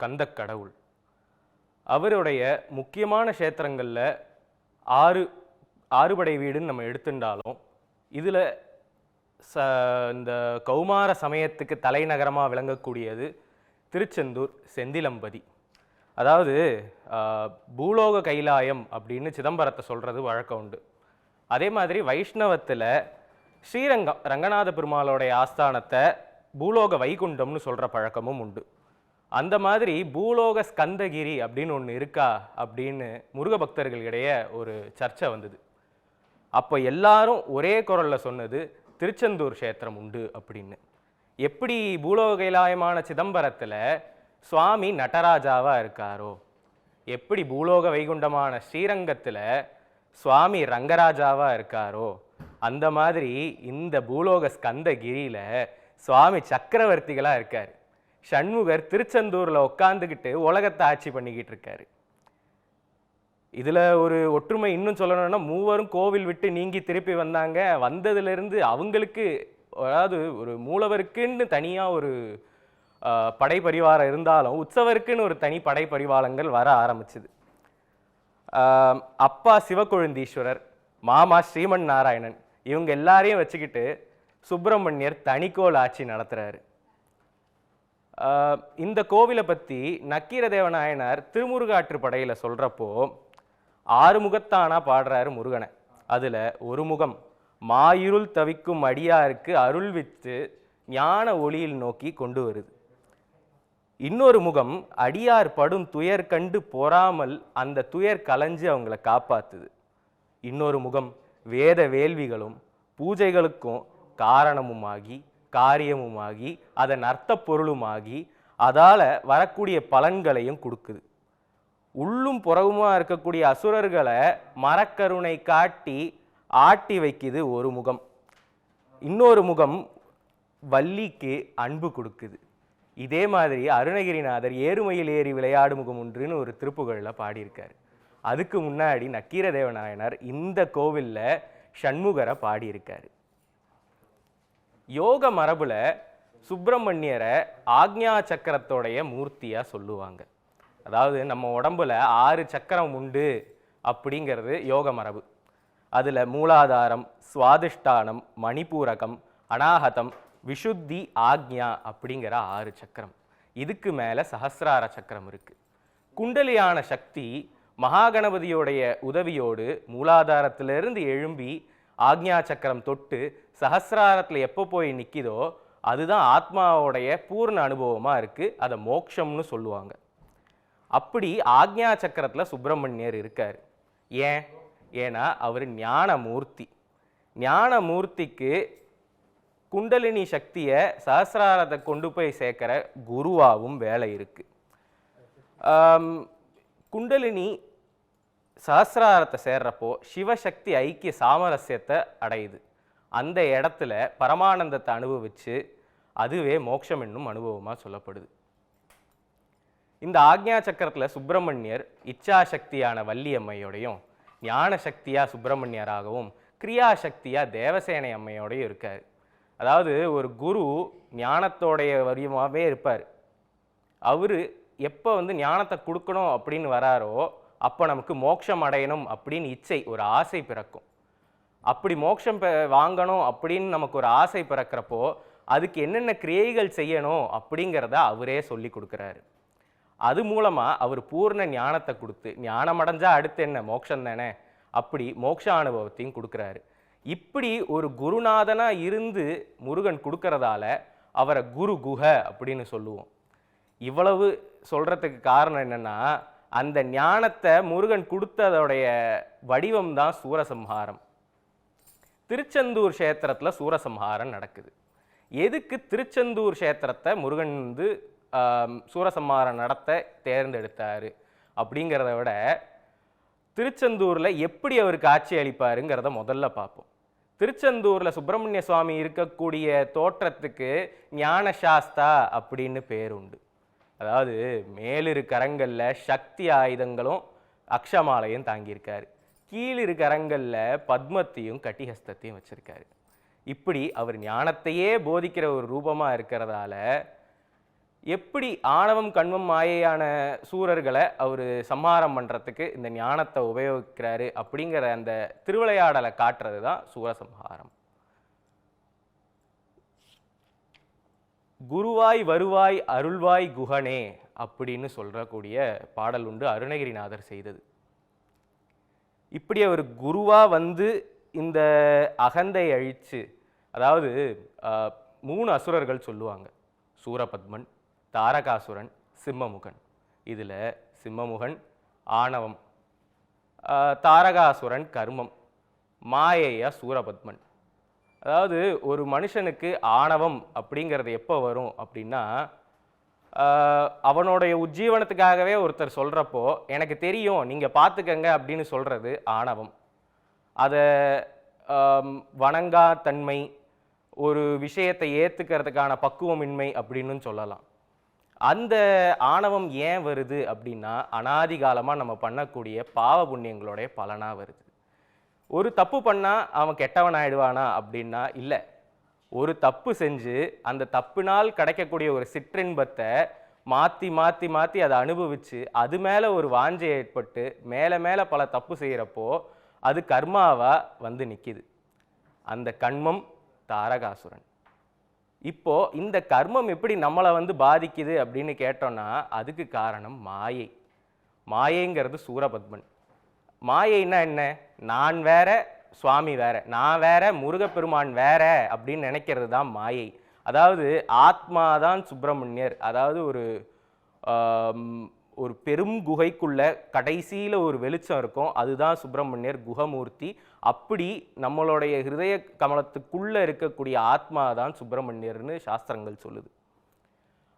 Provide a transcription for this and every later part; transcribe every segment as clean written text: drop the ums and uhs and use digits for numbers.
கந்த கடவுள். அவருடைய முக்கியமான க்ஷேத்திரங்களில் ஆறு ஆறுபடை வீடுன்னு நம்ம எடுத்துட்டாலும் இதில் இந்த கௌமார சமயத்துக்கு தலைநகரமாக விளங்கக்கூடியது திருச்செந்தூர் செந்திலம்பதி. அதாவது பூலோக கைலாயம் அப்படின்னு சிதம்பரத்தை சொல்கிறது வழக்கம் உண்டு. அதே மாதிரி வைஷ்ணவத்தில் ஸ்ரீரங்கம் ரங்கநாத பெருமாளோடைய ஆஸ்தானத்தை பூலோக வைகுண்டம்னு சொல்கிற பழக்கமும் உண்டு. அந்த மாதிரி பூலோக ஸ்கந்தகிரி அப்படின்னு ஒன்று இருக்கா அப்படின்னு முருக பக்தர்களிடையே ஒரு சர்ச்சை வந்தது. அப்போ எல்லாரும் ஒரே குரலில் சொன்னது திருச்செந்தூர் க்ஷேத்திரம் உண்டு அப்படின்னு. எப்படி பூலோக கைலாயமான சிதம்பரத்தில் சுவாமி நடராஜாவாக இருக்காரோ, எப்படி பூலோக வைகுண்டமான ஸ்ரீரங்கத்தில் சுவாமி ரங்கராஜாவாக இருக்காரோ, அந்த மாதிரி இந்த பூலோக ஸ்கந்தகிரியில் சுவாமி சக்கரவர்த்திகளாக இருக்கார். ஷண்முகர் திருச்செந்தூரில் உட்காந்துக்கிட்டு உலகத்தை ஆட்சி பண்ணிக்கிட்டு இருக்காரு. இதில் ஒரு ஒற்றுமை இன்னும் சொல்லணும்னா, மூவரும் கோவில் விட்டு நீங்கி திருப்பி வந்தாங்க. வந்ததுலேருந்து அவங்களுக்கு, அதாவது ஒரு மூலவருக்குன்னு தனியாக ஒரு படைப்பரிவாரம் இருந்தாலும் உற்சவருக்குன்னு ஒரு தனி படைப்பரிவாரங்கள் வர ஆரம்பிச்சுது. அப்பா சிவக்கொழுந்தீஸ்வரர், மாமா ஸ்ரீமன் நாராயணன், இவங்க எல்லாரையும் வச்சுக்கிட்டு சுப்பிரமணியர் தனிக்கோள் ஆட்சி நடத்துகிறாரு. இந்த கோவிலை பற்றி நக்கீரதேவநாயனார் திருமுருகாற்றுப்படையில் சொல்கிறப்போ 6 முகத்தானா பாடுறாரு முருகனை. அதில் ஒரு முகம் மாயிருள் தவிக்கும் அடியாருக்கு அருள் வித்து ஞான ஒளியில் நோக்கி கொண்டு வருது. இன்னொரு முகம் அடியார் படும் துயர் கண்டு பொறாமல் அந்த துயர் கலைஞ்சு அவங்கள காப்பாத்துது. இன்னொரு முகம் வேத வேள்விகளும் பூஜைகளுக்கும் காரணமுமாகி காரியமுமாகி அதன் அர்த்த பொருளுமாகி அதால் வரக்கூடிய பலன்களையும் கொடுக்குது. உள்ளும் புறவுமா இருக்கக்கூடிய அசுரர்களை மரக்கருணை காட்டி ஆட்டி வைக்குது ஒரு முகம். இன்னொரு முகம் வள்ளிக்கு அன்பு கொடுக்குது. இதே மாதிரி அருணகிரிநாதர் ஏறுமையில் ஏறி விளையாடு முகம் ஒன்றுன்னு ஒரு திருப்புகழில் பாடியிருக்காரு. அதுக்கு முன்னாடி நக்கீரதேவநாயனார் இந்த கோவிலில் ஷண்முகரை பாடியிருக்காரு. யோக மரபுல சுப்பிரமணியரை ஆக்ஞா சக்கரத்தோடைய மூர்த்தியாக சொல்லுவாங்க. அதாவது நம்ம உடம்புல 6 சக்கரம் உண்டு அப்படிங்கிறது யோக மரபு. அதில் மூலாதாரம், சுவாதிஷ்டானம், மணிப்பூரகம், அநாகதம், விஷுத்தி, ஆக்ஞா அப்படிங்கிற 6 சக்கரம். இதுக்கு மேலே சஹசிரார சக்கரம் இருக்கு. குண்டலியான சக்தி மகாகணபதியோடைய உதவியோடு மூலாதாரத்திலிருந்து எழும்பி ஆக்ஞா சக்கரம் தொட்டு சஹசிராரத்தில் எப்போ போய் நிற்கிதோ அதுதான் ஆத்மாவோடைய பூர்ண அனுபவமாக இருக்குது. அதை மோட்சம்னு சொல்லுவாங்க. அப்படி ஆக்ஞா சக்கரத்தில் சுப்பிரமணியர் இருக்கார். ஏன்னா அவர் ஞானமூர்த்தி. ஞானமூர்த்திக்கு குண்டலினி சக்தியை சஹசிராரத்தை கொண்டு போய் சேர்க்கிற குருவாகவும் வேலை இருக்கு. குண்டலினி சஹசிராரத்தை சேர்றப்போ சிவசக்தி ஐக்கிய சாமரஸ்யத்தை அடையுது. அந்த இடத்துல பரமானந்தத்தை அனுபவிச்சு அதுவே மோட்சம் என்னும் அனுபவமாக சொல்லப்படுது. இந்த ஆக்ஞா சக்கரத்தில் சுப்பிரமணியர் இச்சாசக்தியான வள்ளியம்மையோடையும் ஞான சக்தியாக சுப்பிரமணியராகவும் கிரியாசக்தியாக தேவசேனை அம்மையோடையும் இருக்கார். அதாவது ஒரு குரு ஞானத்தோடைய வடிவமாகவே இருப்பார். அவர் எப்போ ஞானத்தை கொடுக்கணும் அப்படின்னு வராரோ அப்போ நமக்கு மோட்சம் அடையணும் அப்படின்னு இச்சை, ஒரு ஆசை பிறக்கும். அப்படி மோட்சம் வாங்கணும் அப்படின்னு நமக்கு ஒரு ஆசை பிறக்கிறப்போ அதுக்கு என்னென்ன கிரியைகள் செய்யணும் அப்படிங்கிறத அவரே சொல்லி கொடுக்குறாரு. அது மூலமாக அவர் பூர்ண ஞானத்தை கொடுத்து, ஞானம் அடைஞ்சா அடுத்து என்ன, மோட்சம் தானே, அப்படி மோட்ச அனுபவத்தையும் கொடுக்குறாரு. இப்படி ஒரு குருநாதனாக இருந்து முருகன் கொடுக்கறதால அவரை குரு குஹ அப்படின்னு சொல்லுவோம். இவ்வளவு சொல்கிறதுக்கு காரணம் என்னென்னா, அந்த ஞானத்தை முருகன் கொடுத்ததோடைய வடிவம் தான் சூரசம்ஹாரம். திருச்செந்தூர் க்ஷேத்திரத்தில் சூரசம்ஹாரம் நடக்குது. எதுக்கு திருச்செந்தூர் க்ஷேத்திரத்தை முருகன் சூரசம்ஹாரம் நடத்த தேர்ந்தெடுத்தார் அப்படிங்கிறத விட திருச்செந்தூரில் எப்படி அவருக்கு ஆட்சி அளிப்பாருங்கிறத முதல்ல பார்ப்போம். திருச்செந்தூரில் சுப்பிரமணிய சுவாமி இருக்கக்கூடிய தோற்றத்துக்கு ஞான சாஸ்தா அப்படின்னு பேர் உண்டு. அதாவது மேலிரு கரங்களில் சக்தி ஆயுதங்களும் அக்ஷமாலையும் தாங்கியிருக்காரு. கீழிரு கரங்களில் பத்மத்தையும் கட்டிஹஸ்தத்தையும் வச்சிருக்காரு. இப்படி அவர் ஞானத்தையே போதிக்கிற ஒரு ரூபமாக இருக்கிறதால எப்படி ஆணவம் கண்மம் மாயையான சூரர்களை அவர் சம்ஹாரம் பண்ணுறதுக்கு இந்த ஞானத்தை உபயோகிக்கிறாரு அப்படிங்கிற அந்த திருவிளையாடலை காட்டுறது தான் சூரசம்ஹாரம். குருவாய் வருவாய் அருள்வாய் குகனே அப்படின்னு சொல்லக்கூடிய பாடல் உண்டு, அருணகிரிநாதர் செய்தது. இப்படி அவர் குருவா வந்து இந்த அகந்தை அழிச்சு, அதாவது 3 அசுரர்கள் சொல்லுவாங்க, சூரபத்மன், தாரகாசுரன், சிம்மமுகன். இதில் சிம்மமுகன் ஆணவம், தாரகாசுரன் கர்மம், மாயையா சூரபத்மன். அதாவது ஒரு மனுஷனுக்கு ஆணவம் அப்படிங்கிறது எப்போ வரும் அப்படின்னா, அவனுடைய உஜ்ஜீவனத்துக்காகவே ஒருத்தர் சொல்கிறப்போ எனக்கு தெரியும் நீங்கள் பார்த்துக்கங்க அப்படின்னு சொல்கிறது ஆணவம். அதை வணங்கா தன்மை, ஒரு விஷயத்தை ஏற்றுக்கிறதுக்கான பக்குவமின்மை அப்படின்னு சொல்லலாம். அந்த ஆணவம் ஏன் வருது அப்படின்னா, அனாதி காலமாக நம்ம பண்ணக்கூடிய பாவ புண்ணியங்களுடைய பலனாக வருது. ஒரு தப்பு பண்ணால் அவன் கெட்டவன் ஆயிடுவானா அப்படின்னா இல்லை. ஒரு தப்பு செஞ்சு அந்த தப்புனால் கிடைக்கக்கூடிய ஒரு சிற்றின்பத்தை மாற்றி மாற்றி மாற்றி அதை அனுபவித்து அது மேலே ஒரு வாஞ்சை ஏற்பட்டு மேலே மேலே பல தப்பு செய்கிறப்போ அது கர்மாவாக வந்து நிற்கிது. அந்த கர்மம் தாரகாசுரன். இப்போ இந்த கர்மம் எப்படி நம்மளை வந்து பாதிக்குது அப்படின்னு கேட்டோம்னா அதுக்கு காரணம் மாயை. மாயைங்கிறது சூரபத்மன். மாயைன்னா என்ன? நான் வேற, சுவாமி வேற, நான் வேற, முருகப்பெருமான் வேற அப்படின்னு நினைக்கிறது தான் மாயை. அதாவது ஆத்மாதான் சுப்பிரமணியர். அதாவது ஒரு பெரும் குகைக்குள்ள கடைசியில் ஒரு வெளிச்சம் இருக்கும், அதுதான் சுப்பிரமணியர் குகமூர்த்தி. அப்படி நம்மளுடைய ஹிருதய கமலத்துக்குள்ளே இருக்கக்கூடிய ஆத்மா தான் சுப்பிரமணியர்னு சாஸ்திரங்கள் சொல்லுது.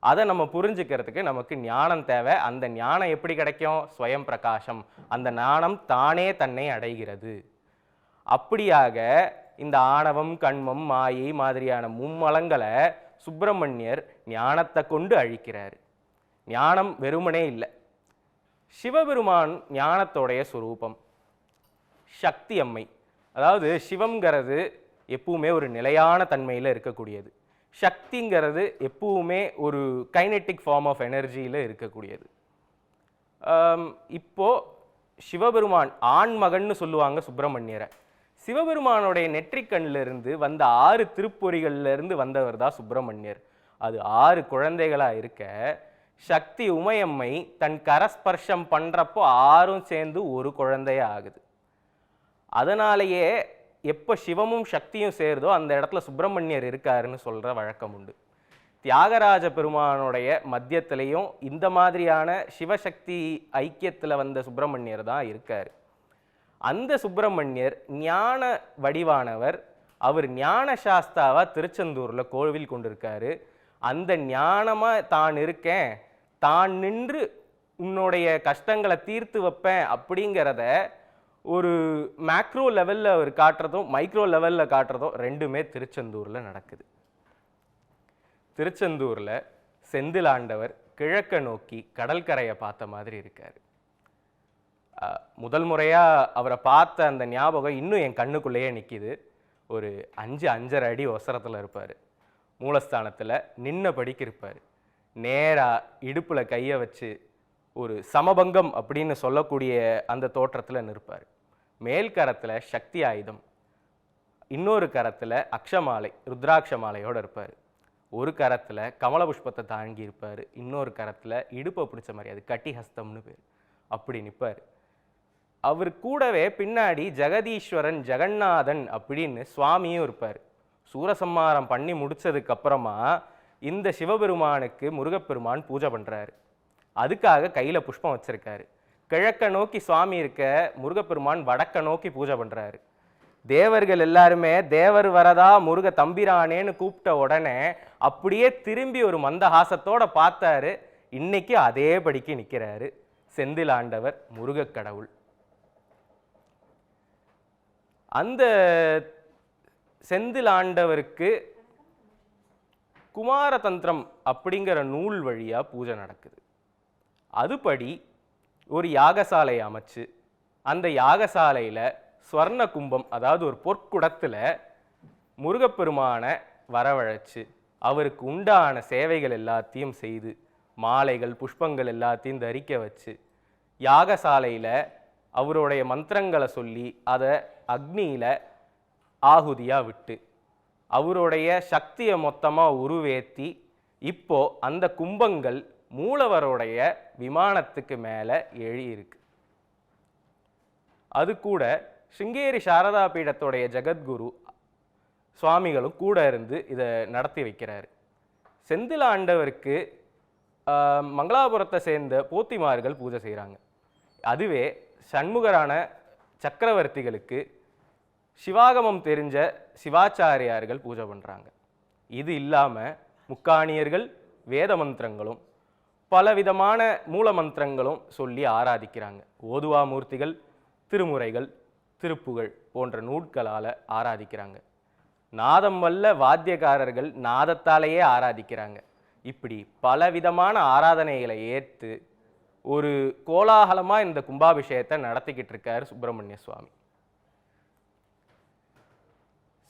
அதை நம்ம புரிஞ்சுக்கிறதுக்கு நமக்கு ஞானம் தேவை. அந்த ஞானம் எப்படி கிடைக்கும்? ஸ்வயம் பிரகாசம். அந்த ஞானம் தானே தன்னை அடைகிறது. அப்படியாக இந்த ஆணவம் கண்மம் மாயை மாதிரியான மும்மலங்களை சுப்பிரமணியர் ஞானத்தை கொண்டு அழிக்கிறார். ஞானம் வெறுமனே இல்லை. சிவபெருமான் ஞானத்தோடைய சுரூபம், சக்தி அம்மை. அதாவது சிவம்ங்கிறது எப்பவுமே ஒரு நிலையான தன்மையில் இருக்கக்கூடியது, சக்திங்கிறது எப்பவுமே ஒரு கைனெட்டிக் ஃபார்ம் ஆஃப் எனர்ஜியில் இருக்கக்கூடியது. இப்போ சிவபெருமான் ஆண்மகன்னு சொல்லுவாங்க சுப்பிரமணியரை. சிவபெருமானுடைய நெற்றிக்கண்ணிலிருந்து வந்த 6 திருப்பொறிகள்லேருந்து வந்தவர் தான் சுப்பிரமணியர். அது 6 குழந்தைகளாக இருக்க சக்தி உமையம்மை தன் கரஸ்பர்ஷம் பண்ணுறப்போ 6ம் சேர்ந்து ஒரு குழந்தைய ஆகுது. அதனாலேயே எப்போ சிவமும் சக்தியும் சேருதோ அந்த இடத்துல சுப்பிரமணியர் இருக்காருன்னு சொல்கிற வழக்கம் உண்டு. தியாகராஜ பெருமானுடைய மத்தியத்திலையும் இந்த மாதிரியான சிவசக்தி ஐக்கியத்தில் வந்த சுப்பிரமணியர் தான் இருக்கார். அந்த சுப்பிரமணியர் ஞான வடிவானவர். அவர் ஞான சாஸ்தாவா திருச்செந்தூரில் கோவில் கொண்டிருக்காரு. அந்த ஞானமாக தான் இருக்கேன், தான் நின்று உன்னுடைய கஷ்டங்களை தீர்த்து வைப்பேன் அப்படிங்கிறத ஒரு மேக்ரோ லெவலில் அவர் காட்டுறதும் மைக்ரோ லெவலில் காட்டுறதும் ரெண்டுமே திருச்செந்தூரில் நடக்குது. திருச்செந்தூரில் செந்திலாண்டவர் கிழக்க நோக்கி கடற்கரையை பார்த்த மாதிரி இருக்கார். முதல் முறையாக அவரை பார்த்த அந்த ஞாபகம் இன்னும் என் கண்ணுக்குள்ளேயே நிற்கிது. ஒரு 5-5.5 அடி ஒசரத்தில் இருப்பார். மூலஸ்தானத்தில் நின்னபடிக்கு இருப்பார். நேராக இடுப்பில் கையை வச்சு ஒரு சமபங்கம் அப்படின்னு சொல்லக்கூடிய அந்த தோற்றத்தில் நிற்பார். மேல் கரத்தில் சக்தி ஆயுதம், இன்னொரு கரத்தில் அக்ஷமாலை ருத்ராட்ச மாலையோடு இருப்பார். ஒரு கரத்தில் கமல புஷ்பத்தை தாங்கி இருப்பார், இன்னொரு கரத்தில் இடுப்பை பிடிச்ச மாதிரி, அது கட்டி ஹஸ்தம்னு பேர், அப்படி நிற்பார். அவர் கூடவே பின்னாடி ஜெகதீஸ்வரன் ஜெகநாதன் அப்படின்னு சுவாமியும் இருப்பார். சூரசம்ஹாரம் பண்ணி முடிச்சதுக்கு அப்புறமா இந்த சிவபெருமானுக்கு முருகப்பெருமான் பூஜை பண்ணுறாரு. அதுக்காக கையில் புஷ்பம் வச்சிருக்காரு. கிழக்க நோக்கி சுவாமி இருக்க, முருகப்பெருமான் வடக்க நோக்கி பூஜை பண்ணுறாரு. தேவர்கள் எல்லாருமே தேவர் வரதா முருக தம்பிரானேன்னு கூப்பிட்ட உடனே அப்படியே திரும்பி ஒரு மந்தஹாசத்தோட பார்த்தாரு. இன்னைக்கு அதேபடிக்கு நிற்கிறாரு செந்திலாண்டவர் முருகக் கடவுள். அந்த செந்திலாண்டவருக்கு குமாரதந்திரம் அப்படிங்கிற நூல் வழியாக பூஜை நடக்குது. அதுபடி ஒரு யாகசாலை அமைச்சு அந்த யாகசாலையில் ஸ்வர்ண கும்பம், அதாவது ஒரு பொற்குடத்தில் முருகப்பெருமானை வரவழைச்சு அவருக்கு உண்டான சேவைகள் எல்லாத்தையும் செய்து மாலைகள் புஷ்பங்கள் எல்லாத்தையும் தரிக்க வச்சு யாகசாலையில் அவருடைய மந்திரங்களை சொல்லி அதை அக்னியில் ஆகுதியாக விட்டு அவருடைய சக்தியை மொத்தமாக உருவேற்றி இப்போ அந்த கும்பங்கள் மூலவருடைய விமானத்துக்கு மேலே எழுதியிருக்கு. அது கூட சிங்கேரி சாரதா பீடத்துடைய ஜெகத்குரு சுவாமிகளும் கூட இருந்து இதை நடத்தி வைக்கிறாரு. செந்தில் ஆண்டவருக்கு மங்களாபுரத்தை சேர்ந்த போத்திமார்கள் பூஜை செய்கிறாங்க. அதுவே சண்முகரான சக்கரவர்த்திகளுக்கு சிவாகமம் தெரிஞ்ச சிவாச்சாரியார்கள் பூஜை பண்ணுறாங்க. இது இல்லாமல் முக்காணியர்கள் வேத மந்திரங்களும் பலவிதமான மூல மந்திரங்களும் சொல்லி ஆராதிக்கிறாங்க. ஓதுவா மூர்த்திகள் திருமுறைகள் திருப்புகழ் போன்ற நூட்களால் ஆராதிக்கிறாங்க. நாதம் வல்ல வாத்தியக்காரர்கள் நாதத்தாலேயே ஆராதிக்கிறாங்க. இப்படி பலவிதமான ஆராதனைகளை ஏற்று ஒரு கோலாகலமாக இந்த கும்பாபிஷேகத்தை நடத்திக்கிட்டு இருக்கார் சுப்பிரமணிய சுவாமி.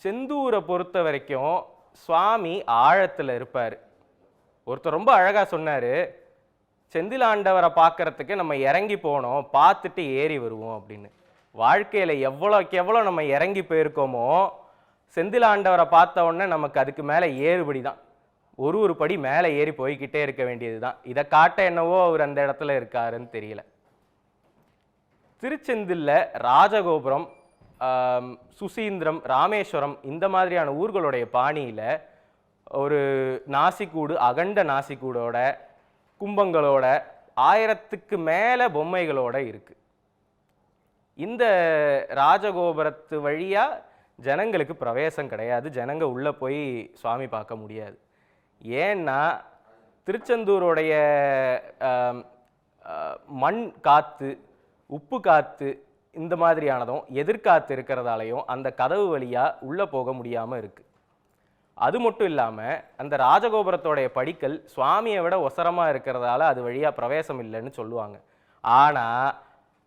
செந்தூரை பொறுத்த வரைக்கும் சுவாமி ஆழத்தில் இருப்பார். ஒருத்தர் ரொம்ப அழகாக சொன்னார், செந்திலாண்டவரை பார்க்கறதுக்கு நம்ம இறங்கி போனோம், பார்த்துட்டு ஏறி வருவோம் அப்படின்னு. வாழ்க்கையில் எவ்வளோக்கு எவ்வளோ நம்ம இறங்கி போயிருக்கோமோ செந்திலாண்டவரை பார்த்த உடனே நமக்கு அதுக்கு மேலே ஏறுபடி தான், ஒரு படி மேலே ஏறி போய்கிட்டே இருக்க வேண்டியது தான். இதை காட்ட என்னவோ அவர் அந்த இடத்துல இருக்காருன்னு தெரியல. திருச்செந்தில்ல ராஜகோபுரம், சுசீந்திரம், ராமேஸ்வரம் இந்த மாதிரியான ஊர்களுடைய பாணியில் ஒரு நாசிக்கூடு, அகண்ட நாசிக்கூடோட கும்பங்களோட 1000க்கு மேலே பொம்மைகளோட இருக்கு. இந்த ராஜகோபுரத்து வழியாக ஜனங்களுக்கு பிரவேசம் கிடையாது. ஜனங்க உள்ளே போய் சுவாமி பார்க்க முடியாது. ஏன்னா திருச்செந்தூருடைய மண் காற்று, உப்பு காற்று இந்த மாதிரியானதும் எதிர்காத்து இருக்கிறதாலையும் அந்த கதவு வழியாக உள்ளே போக முடியாமல் இருக்குது. அது மட்டும் இல்லாமல் அந்த ராஜகோபுரத்தோடைய படிக்கல் சுவாமியை விட ஒசரமாக இருக்கிறதால அது வழியாக பிரவேசம் இல்லைன்னு சொல்லுவாங்க. ஆனால்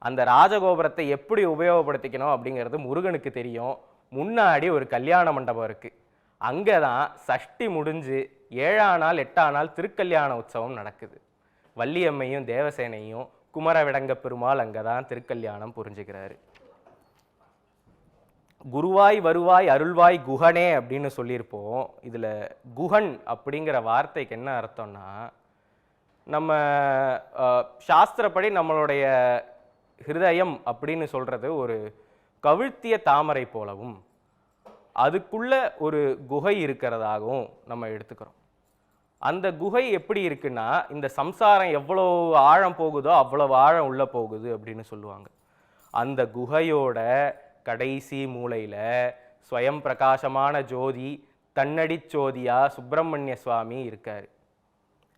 அந்த ராஜகோபுரத்தை எப்படி உபயோகப்படுத்திக்கணும் அப்படிங்கிறது முருகனுக்கு தெரியும். முன்னாடி ஒரு கல்யாண மண்டபம் இருக்குது. அங்கே தான் சஷ்டி முடிஞ்சு 7ஆம் நாள் 8ஆம் நாள் திருக்கல்யாண உற்சவம் நடக்குது. வள்ளியம்மையும் தேவசேனையும் குமரவிடங்க பெருமாள் அங்கே தான் திருக்கல்யாணம் புரிஞ்சுக்கிறாரு. குருவாய் வருவாய் அருள்வாய் குஹனே அப்படின்னு சொல்லியிருப்போம். இதில் குஹன் அப்படிங்கிற வார்த்தைக்கு என்ன அர்த்தம்னா, நம்ம சாஸ்திரப்படி நம்மளுடைய ஹிருதயம் அப்படின்னு சொல்கிறது ஒரு கவிழ்த்திய தாமரை போலவும் அதுக்குள்ள ஒரு குகை இருக்கிறதாகவும் நம்ம எடுத்துக்கிறோம். அந்த குகை எப்படி இருக்குன்னா, இந்த சம்சாரம் எவ்வளோ ஆழம் போகுதோ அவ்வளவு ஆழம் உள்ள போகுது அப்படின்னு சொல்லுவாங்க. அந்த குகையோட கடைசி மூலையில் ஸ்வயம் பிரகாசமான ஜோதி, தன்னடி ஜோதியா சுப்பிரமணிய சுவாமி இருக்கார்.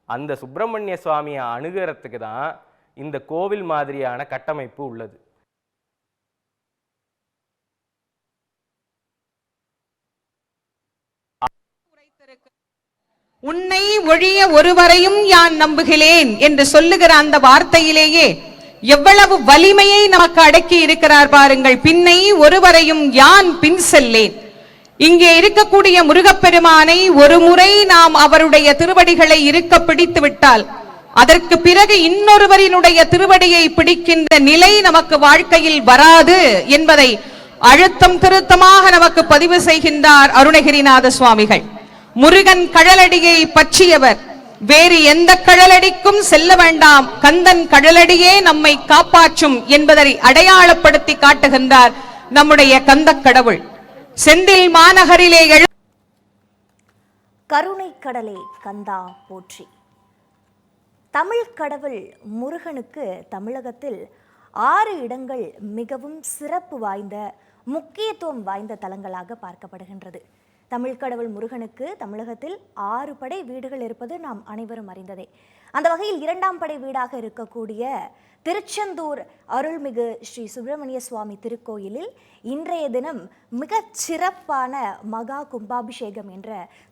அந்த சுப்பிரமணிய சுவாமியை அணுகிறதுக்கு தான் இந்த கோவில் மாதிரியான கட்டமைப்பு உள்ளது. உன்னை ஒழிய ஒருவரையும் யான் நம்புகிறேன் என்று சொல்லுகிற அந்த வார்த்தையிலேயே எவ்வளவு வலிமையை நமக்கு அடக்கி இருக்கிறார் பாருங்கள். பின்னை ஒருவரையும் யான் பின் செல்லேன். இங்கே இருக்கக்கூடிய முருகப்பெருமானை ஒரு முறை நாம் அவருடைய திருவடிகளை இருக்க பிடித்து விட்டால் அதற்கு பிறகு இன்னொருவரினுடைய திருவடியை பிடிக்கின்ற நிலை நமக்கு வாழ்க்கையில் வராது என்பதை அழுத்தம் திருத்தமாக நமக்கு பதிவு செய்கின்றார் அருணகிரிநாத சுவாமிகள். முருகன் கழலடியை பற்றியவர், வேறு எந்த கழலடிக்கும் செல்ல வேண்டாம், கந்தன் கழலடியே நம்மை காப்பாற்றும் என்பதை அடையாளப்படுத்தி காட்டுகின்றார் நம்முடைய கந்த கடவுள். செந்தில் மாநகரிலே கருணை கடலே கந்தா போற்றி. தமிழ் கடவுள் முருகனுக்கு தமிழகத்தில் 6 இடங்கள் மிகவும் சிறப்பு வாய்ந்த முக்கியத்துவம் வாய்ந்த தலங்களாக பார்க்கப்படுகின்றது. தமிழ் கடவுள் முருகனுக்கு தமிழகத்தில் 6 படை வீடுகள் இருப்பது நாம் அனைவரும் அறிந்ததே. அந்த வகையில் 2ஆம் படை வீடாக இருக்கக்கூடிய திருச்செந்தூர் அருள்மிகு ஸ்ரீ சுப்பிரமணிய சுவாமி திருக்கோயிலில் இன்றைய தினம் மிகச் சிறப்பான மகா கும்பாபிஷேகம் என்ற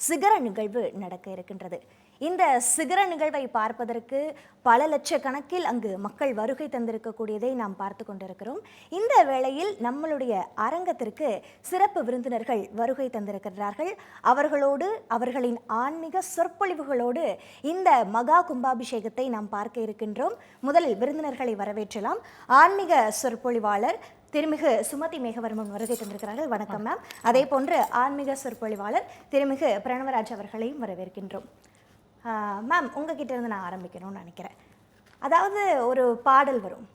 சிகர நிகழ்வு நடக்க இருக்கின்றது. இந்த சிகர நிகழ்வை பார்ப்பதற்கு பல லட்சக்கணக்கில் அங்கு மக்கள் வருகை தந்திருக்கக்கூடியதை நாம் பார்த்து கொண்டிருக்கிறோம். இந்த வேளையில் நம்மளுடைய அரங்கத்திற்கு சிறப்பு விருந்தினர்கள் வருகை தந்திருக்கிறார்கள். அவர்களோடு அவர்களின் ஆன்மீக சொற்பொழிவுகளோடு இந்த மகா கும்பாபிஷேகத்தை நாம் பார்க்க இருக்கின்றோம். முதலில் விருந்தினர்களை வரவேற்றலாம். ஆன்மீக சொற்பொழிவாளர் திருமிகு சுமதி மேகவர்மன் வருகை தந்திருக்கிறார்கள். வணக்கம் மேம். அதே போன்று ஆன்மீக சொற்பொழிவாளர் திருமிகு பிரணவராஜ் அவர்களையும் வரவேற்கின்றோம். மேம், உங்ககிட்ட இருந்து நான் ஆரம்பிக்கணும்னு நினைக்கிறேன். அதாவது ஒரு பாடல் வரும்,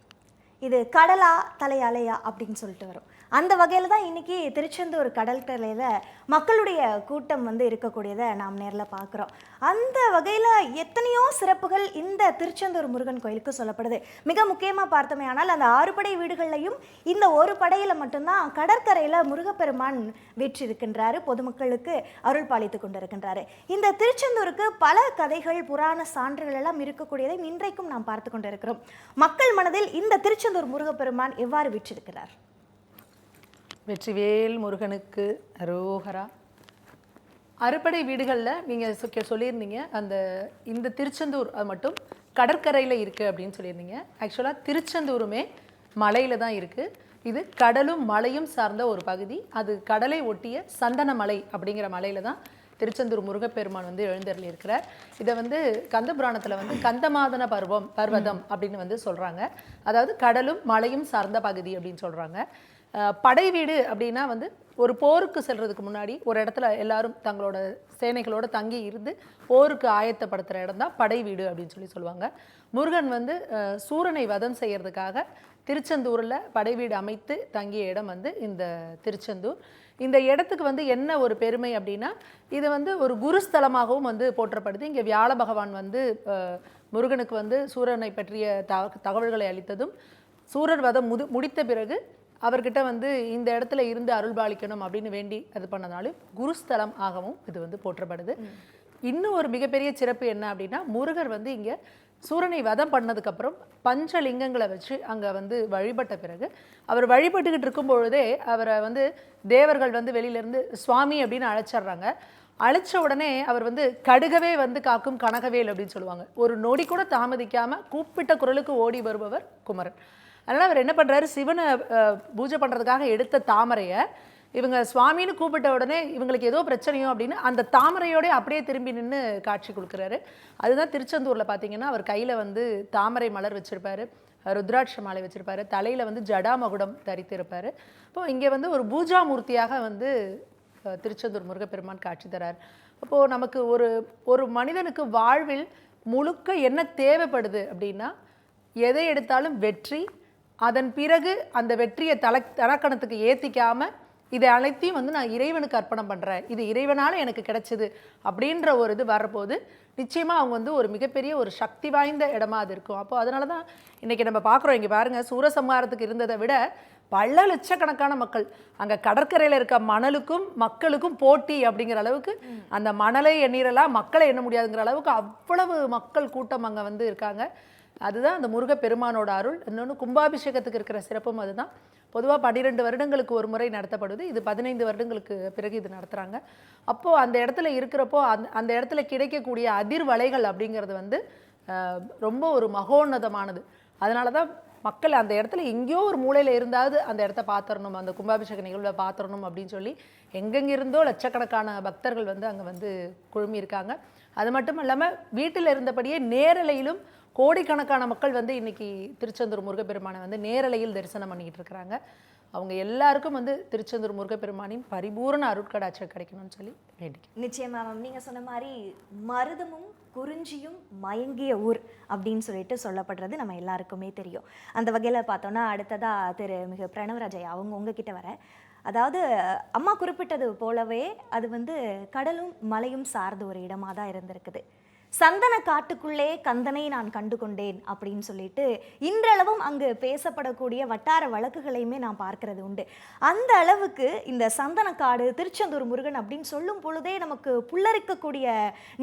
இது கடலா தலையாலையா அப்படின்னு சொல்லிட்டு வரும். அந்த வகையில் தான் இன்னைக்கு திருச்செந்தூர் கடற்கரையில் மக்களுடைய கூட்டம் இருக்கக்கூடியதை நாம் நேரில் பார்க்குறோம். அந்த வகையில் எத்தனையோ சிறப்புகள் இந்த திருச்செந்தூர் முருகன் கோயிலுக்கு சொல்லப்படுது. மிக முக்கியமாக பார்த்தோமே ஆனால் அந்த 6 படை வீடுகள்லையும் இந்த ஒரு படையில் மட்டும்தான் கடற்கரையில் முருகப்பெருமான் வீற்றிருக்கின்றாரு, பொதுமக்களுக்கு அருள் பாலித்து கொண்டிருக்கின்றாரு. இந்த திருச்செந்தூருக்கு பல கதைகள், புராண சான்றுகள் எல்லாம் இருக்கக்கூடியதை இன்றைக்கும் நாம் பார்த்து கொண்டிருக்கிறோம். மக்கள் மனதில் இந்த திருச்செந்தூர் முருகப்பெருமான் எவ்வாறு வீற்றிருக்கிறார்? வெற்றிவேல் முருகனுக்கு அரோகரா. அறுபடை வீடுகளில் நீங்கள் சொல்லியிருந்தீங்க, இந்த திருச்செந்தூர் அது மட்டும் கடற்கரையில் இருக்குது அப்படின்னு சொல்லியிருந்தீங்க. ஆக்சுவலாக திருச்செந்தூருமே மலையில் தான் இருக்குது. இது கடலும் மலையும் சார்ந்த ஒரு பகுதி. அது கடலை ஒட்டிய சந்தன மலை அப்படிங்கிற மலையில் தான் திருச்செந்தூர் முருகப்பெருமான் எழுந்தருளி இருக்கிறார். இதை கந்த புராணத்தில் கந்தமாதன பர்வதம் அப்படின்னு சொல்கிறாங்க. அதாவது கடலும் மலையும் சார்ந்த பகுதி அப்படின்னு சொல்கிறாங்க. படை வீடு அப்படின்னா ஒரு போருக்கு செல்றதுக்கு முன்னாடி ஒரு இடத்துல எல்லாரும் தங்களோட சேனைகளோட தங்கி இருந்து போருக்கு ஆயத்தப்படுத்துகிற இடம் தான் படை வீடு அப்படின்னு சொல்லுவாங்க. முருகன் சூரனை வதம் செய்யறதுக்காக திருச்செந்தூரில் படை வீடு அமைத்து தங்கிய இடம் இந்த திருச்செந்தூர். இந்த இடத்துக்கு என்ன ஒரு பெருமை அப்படின்னா, இது ஒரு குருஸ்தலமாகவும் போற்றப்படுது. இங்கே வியாழ பகவான் முருகனுக்கு சூரனை பற்றிய தகவல்களை அளித்ததும், சூரர் வதம் முடித்த பிறகு அவர்கிட்ட இந்த இடத்துல இருந்து அருள்பாலிக்கணும் அப்படின்னு வேண்டி அது பண்ணனாலும் குருஸ்தலம் ஆகவும் இது போற்றப்படுது. இன்னும் ஒரு மிகப்பெரிய சிறப்பு என்ன அப்படின்னா, முருகர் இங்கே சூரனை வதம் பண்ணதுக்கப்புறம் பஞ்சலிங்கங்களை வச்சு அங்கே வழிபட்ட பிறகு அவர் வழிபட்டுக்கிட்டு இருக்கும் பொழுதே அவரை தேவர்கள் வெளியிலேருந்து சுவாமி அப்படின்னு அழைச்சிட்றாங்க. அழைச்ச உடனே அவர் கடுகவே காக்கும் கனகவேல் அப்படின்னு சொல்லுவாங்க. ஒரு நொடி கூட தாமதிக்காமல் கூப்பிட்ட குரலுக்கு ஓடி வருபவர் குமரன். அதனால் அவர் என்ன பண்ணுறாரு, சிவனை பூஜை பண்ணுறதுக்காக எடுத்த தாமரையை இவங்க சுவாமின்னு கூப்பிட்ட உடனே இவங்களுக்கு ஏதோ பிரச்சனையோ அப்படின்னு அந்த தாமரையோடய அப்படியே திரும்பி நின்று காட்சி கொடுக்குறாரு. அதுதான் திருச்செந்தூரில் பார்த்தீங்கன்னா அவர் கையில் தாமரை மலர் வச்சுருப்பார், ருத்ராட்ச மாலை வச்சுருப்பார், தலையில் ஜடாமகுடம் தரித்திருப்பார். இப்போது இங்கே ஒரு பூஜா மூர்த்தியாக திருச்செந்தூர் முருகப்பெருமான் காட்சி தரார். அப்போது நமக்கு ஒரு மனிதனுக்கு வாழ்வில் முழுக்க என்ன தேவைப்படுது அப்படின்னா, எதை எடுத்தாலும் வெற்றி, அதன் பிறகு அந்த வெற்றியை தலக்கணத்துக்கு ஏற்றிக்காமல் இதை அனைத்தையும் நான் இறைவனுக்கு அர்ப்பணம் பண்ணுறேன், இது இறைவனால் எனக்கு கிடைச்சிது அப்படின்ற ஒரு இது வரப்போது நிச்சயமாக அவங்க ஒரு மிகப்பெரிய ஒரு சக்தி வாய்ந்த இடமா அது இருக்கும். அப்போது அதனால தான் இன்றைக்கி நம்ம பார்க்குறோம். இங்கே பாருங்கள், சூரசம்ஹாரத்துக்கு இருந்ததை விட பல லட்சக்கணக்கான மக்கள் அங்கே கடற்கரையில் இருக்க மணலுக்கும் மக்களுக்கும் போட்டி அப்படிங்கிற அளவுக்கு, அந்த மணலை எண்ணிரலாம் மக்களை எண்ண முடியாதுங்கிற அளவுக்கு அவ்வளவு மக்கள் கூட்டம் அங்கே இருக்காங்க. அதுதான் அந்த முருகப்பெருமானோட அருள். இன்னொன்று கும்பாபிஷேகத்துக்கு இருக்கிற சிறப்பும் அதுதான். பொதுவாக 12 வருடங்களுக்கு ஒரு முறை நடத்தப்படுது. இது 15 வருடங்களுக்கு பிறகு இது நடத்துகிறாங்க. அப்போது அந்த இடத்துல இருக்கிறப்போ அந்த இடத்துல கிடைக்கக்கூடிய அதிர்வலைகள் அப்படிங்கிறது ரொம்ப ஒரு மகோன்னதமானது. அதனால தான் மக்கள் அந்த இடத்துல எங்கேயோ ஒரு மூலையில் இருந்தாவது அந்த இடத்த பார்த்துடணும், அந்த கும்பாபிஷேக நிகழ்வை பார்த்துடணும் அப்படின்னு சொல்லி எங்கெங்கிருந்தோ லட்சக்கணக்கான பக்தர்கள் அங்கே குழுமி இருக்காங்க. அது மட்டும் இல்லாமல் வீட்டில் இருந்தபடியே நேரலையிலும் கோடிக்கணக்கான மக்கள் இன்னைக்கு திருச்செந்தூர் முருகப்பெருமானை நேரலையில் தரிசனம் பண்ணிக்கிட்டு இருக்கிறாங்க. அவங்க எல்லாருக்கும் திருச்செந்தூர் முருகப்பெருமானின் பரிபூரண அருட்கடாட்சி கிடைக்கணும்னு சொல்லி வேண்டிக்கிறேன். நிச்சயமா மேம், நீங்கள் சொன்ன மாதிரி மருதமும் குறிஞ்சியும் மயங்கிய ஊர் அப்படின்னு சொல்லிட்டு சொல்லப்படுறது நம்ம எல்லாருக்குமே தெரியும். அந்த வகையில் பார்த்தோன்னா அடுத்ததாக திரு மிகு பிரணவராஜ் அவங்க உங்ககிட்ட வர, அதாவது அம்மா குறிப்பிட்டது போலவே அது கடலும் மலையும் சார்ந்த ஒரு இடமாக தான் இருந்திருக்குது. சந்தன காட்டுக்குள்ளே கந்தனை நான் கண்டு கொண்டேன் அப்படின்னு சொல்லிட்டு இன்றளவும் அங்கு பேசப்படக்கூடிய வட்டார வழக்குகளையுமே நான் பார்க்கறது உண்டு. அந்த அளவுக்கு இந்த சந்தனக்காடு திருச்செந்தூர் முருகன் அப்படின்னு சொல்லும் பொழுதே நமக்கு புல்லரிக்கக்கூடிய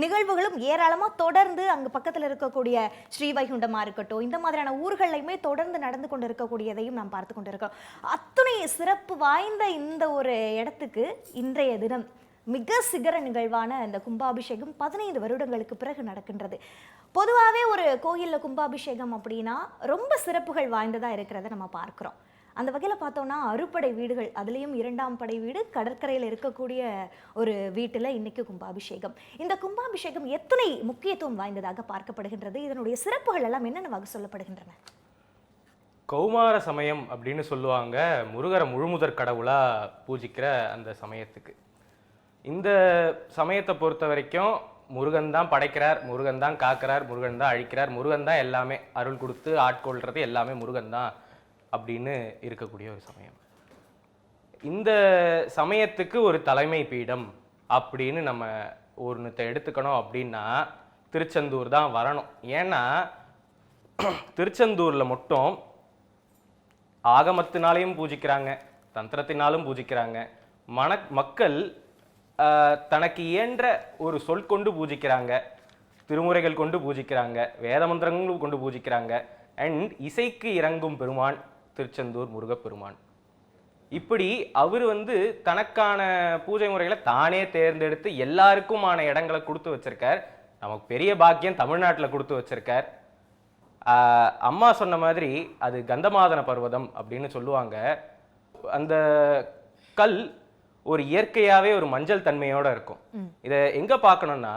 நிகழ்வுகளும் ஏராளமாக தொடர்ந்து அங்கு பக்கத்தில் இருக்கக்கூடிய ஸ்ரீவைகுண்டமாக இருக்கட்டும், இந்த மாதிரியான ஊர்களையுமே தொடர்ந்து நடந்து கொண்டு இருக்கக்கூடியதையும் நாம் பார்த்து கொண்டு இருக்கோம். அத்துணை சிறப்பு வாய்ந்த இந்த ஒரு இடத்துக்கு இன்றைய தினம் மிக சிகர நிகழ்வான இந்த கும்பாபிஷேகம் 15 வருடங்களுக்கு பிறகு நடக்கின்றது. பொதுவாகவே ஒரு கோயிலில் கும்பாபிஷேகம் அப்படின்னா ரொம்ப சிறப்புகள் வாய்ந்ததா இருக்கிறத நம்ம பார்க்கிறோம். அந்த வகையில் பார்த்தோம்னா அறுபடை வீடுகள், அதுலேயும் 2ஆம் படை வீடு கடற்கரையில் இருக்கக்கூடிய ஒரு வீட்டில் இன்னைக்கு கும்பாபிஷேகம். இந்த கும்பாபிஷேகம் எத்தனை முக்கியத்துவம் வாய்ந்ததாக பார்க்கப்படுகின்றது? இதனுடைய சிறப்புகள் எல்லாம் என்னென்னவாக சொல்லப்படுகின்றன? கௌமார சமயம் அப்படின்னு சொல்லுவாங்க, முருகரை முழுமுதற் கடவுளா பூஜிக்கிற அந்த சமயத்துக்கு. இந்த சமயத்தை பொறுத்த வரைக்கும் முருகன் தான் படைக்கிறார், முருகன் தான் காக்கிறார், முருகன் தான் அழிக்கிறார், முருகன் தான் எல்லாமே, அருள் கொடுத்து ஆட்கொள்றது எல்லாமே முருகன் தான் அப்படின்னு இருக்கக்கூடிய ஒரு சமயம். இந்த சமயத்துக்கு ஒரு தலைமை பீடம் அப்படின்னு நம்ம ஒன்றுத்தை எடுத்துக்கணும் அப்படின்னா திருச்செந்தூர் தான் வரணும். ஏன்னா திருச்செந்தூரில் மட்டும் ஆகமத்தினாலையும் பூஜிக்கிறாங்க, தந்திரத்தினாலும் பூஜிக்கிறாங்க, மக்கள் தனக்கு இயன்ற ஒரு சொல் கொண்டு பூஜிக்கிறாங்க, திருமுறைகள் கொண்டு பூஜிக்கிறாங்க, வேத மந்திரங்களும் கொண்டு பூஜிக்கிறாங்க. அண்ட் இசைக்கு இறங்கும் பெருமான் திருச்செந்தூர் முருகப்பெருமான். இப்படி அவர் தனக்கான பூஜை முறைகளை தானே தேர்ந்தெடுத்து எல்லாருக்குமான இடங்களை கொடுத்து வச்சிருக்கார். நமக்கு பெரிய பாக்கியம் தமிழ்நாட்டில் கொடுத்து வச்சிருக்கார். அம்மா சொன்ன மாதிரி அது கந்தமாதன பர்வதம் அப்படின்னு சொல்லுவாங்க. அந்த கல் ஒரு இயற்கையாகவே ஒரு மஞ்சள் தன்மையோடு இருக்கும். இதை எங்கே பார்க்கணும்னா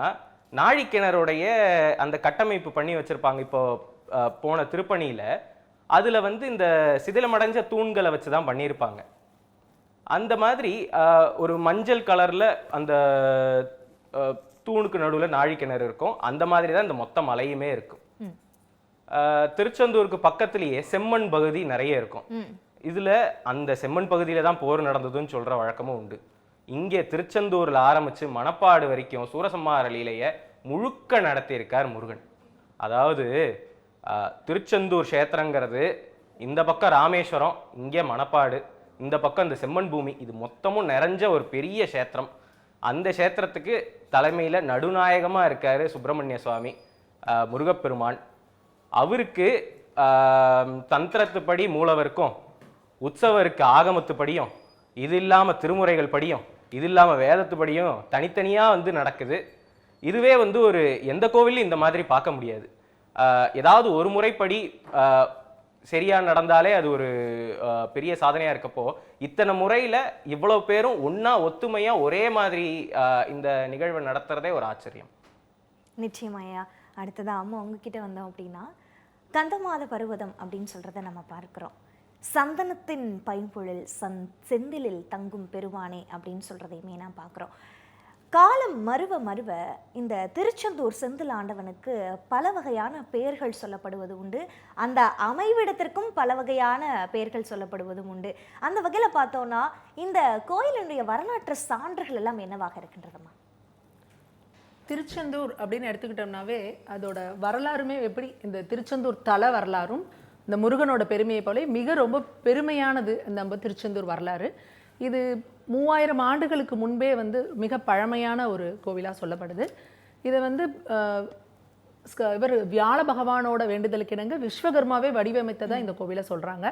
நாழிக்கிணறுடைய அந்த கட்டமைப்பு பண்ணி வச்சுருப்பாங்க. இப்போ போன திருப்பணியில் அதில் இந்த சிதிலமடைஞ்ச தூண்களை வச்சு தான் பண்ணியிருப்பாங்க. அந்த மாதிரி ஒரு மஞ்சள் கலரில் அந்த தூணுக்கு நடுவில் நாழிக்கிணறு இருக்கும். அந்த மாதிரி தான் இந்த மொத்த மலையுமே இருக்கும். திருச்செந்தூருக்கு பக்கத்துலேயே செம்மண் பகுதி நிறைய இருக்கும். இதில் அந்த செம்மண் பகுதியில் தான் போர் நடந்ததுன்னு சொல்கிற வழக்கமும் உண்டு. இங்கே திருச்செந்தூரில் ஆரம்பித்து மணப்பாடு வரைக்கும் சூரசம்ஹார லீலையை முழுக்க நடத்தியிருக்கார் முருகன். அதாவது திருச்செந்தூர் க்ஷேத்திரங்கிறது இந்த பக்கம் ராமேஸ்வரம், இங்கே மணப்பாடு, இந்த பக்கம் இந்த செம்மண் பூமி, இது மொத்தமும் நிறைஞ்ச ஒரு பெரிய க்ஷேத்திரம். அந்த க்ஷேத்திரத்துக்கு தலைமையில் நடுநாயகமாக இருக்கார் சுப்பிரமணிய சுவாமி முருகப்பெருமான். அவருக்கு தந்திரத்துப்படி மூலவருக்கும், உற்சவருக்கு ஆகமத்துப்படியும், இது இல்லாமல் திருமுறைகள் படியும், இது இல்லாமல் வேதத்துப்படியும் தனித்தனியாக நடக்குது. இதுவே ஒரு எந்த கோவிலையும் இந்த மாதிரி பார்க்க முடியாது. ஏதாவது ஒரு முறைப்படி சரியாக நடந்தாலே அது ஒரு பெரிய சாதனையாக இருக்கப்போ, இத்தனை முறையில் இவ்வளோ பேரும் ஒன்றா ஒத்துமையாக ஒரே மாதிரி இந்த நிகழ்வை நடத்துறதே ஒரு ஆச்சரியம். நிச்சயமாயா. அடுத்ததான் அம்மா உங்ககிட்ட வந்தோம் அப்படின்னா, கந்தமாத பருவதம் அப்படின்னு சொல்கிறத நம்ம பார்க்குறோம். சந்தனத்தின் பைம்பொழில் செந்திலில் தங்கும் பெருமானே அப்படின்னு சொல்கிறதையுமே நான் பார்க்குறோம். காலம் மருவ மருவ இந்த திருச்செந்தூர் செந்தில் ஆண்டவனுக்கு பல வகையான பெயர்கள் சொல்லப்படுவது உண்டு. அந்த அமைவிடத்திற்கும் பல வகையான பெயர்கள் சொல்லப்படுவதும் உண்டு. அந்த வகையில் பார்த்தோன்னா இந்த கோயிலுடைய வரலாற்று சான்றுகள் எல்லாம் என்னவாக இருக்கின்றதுமா? திருச்செந்தூர் அப்படின்னு எடுத்துக்கிட்டோம்னாவே அதோட வரலாறுமே எப்படி, இந்த திருச்செந்தூர் தல வரலாறும் இந்த முருகனோட பெருமையை போல மிக ரொம்ப பெருமையானது நம்ம திருச்செந்தூர் வரலாறு. இது 3000 ஆண்டுகளுக்கு முன்பே மிக பழமையான ஒரு கோவிலாக சொல்லப்படுது. இதை இவர் வியாழ பகவானோட வேண்டுதலுக்கு இணங்க விஸ்வகர்மாவே வடிவமைத்ததாக இந்த கோவிலை சொல்கிறாங்க.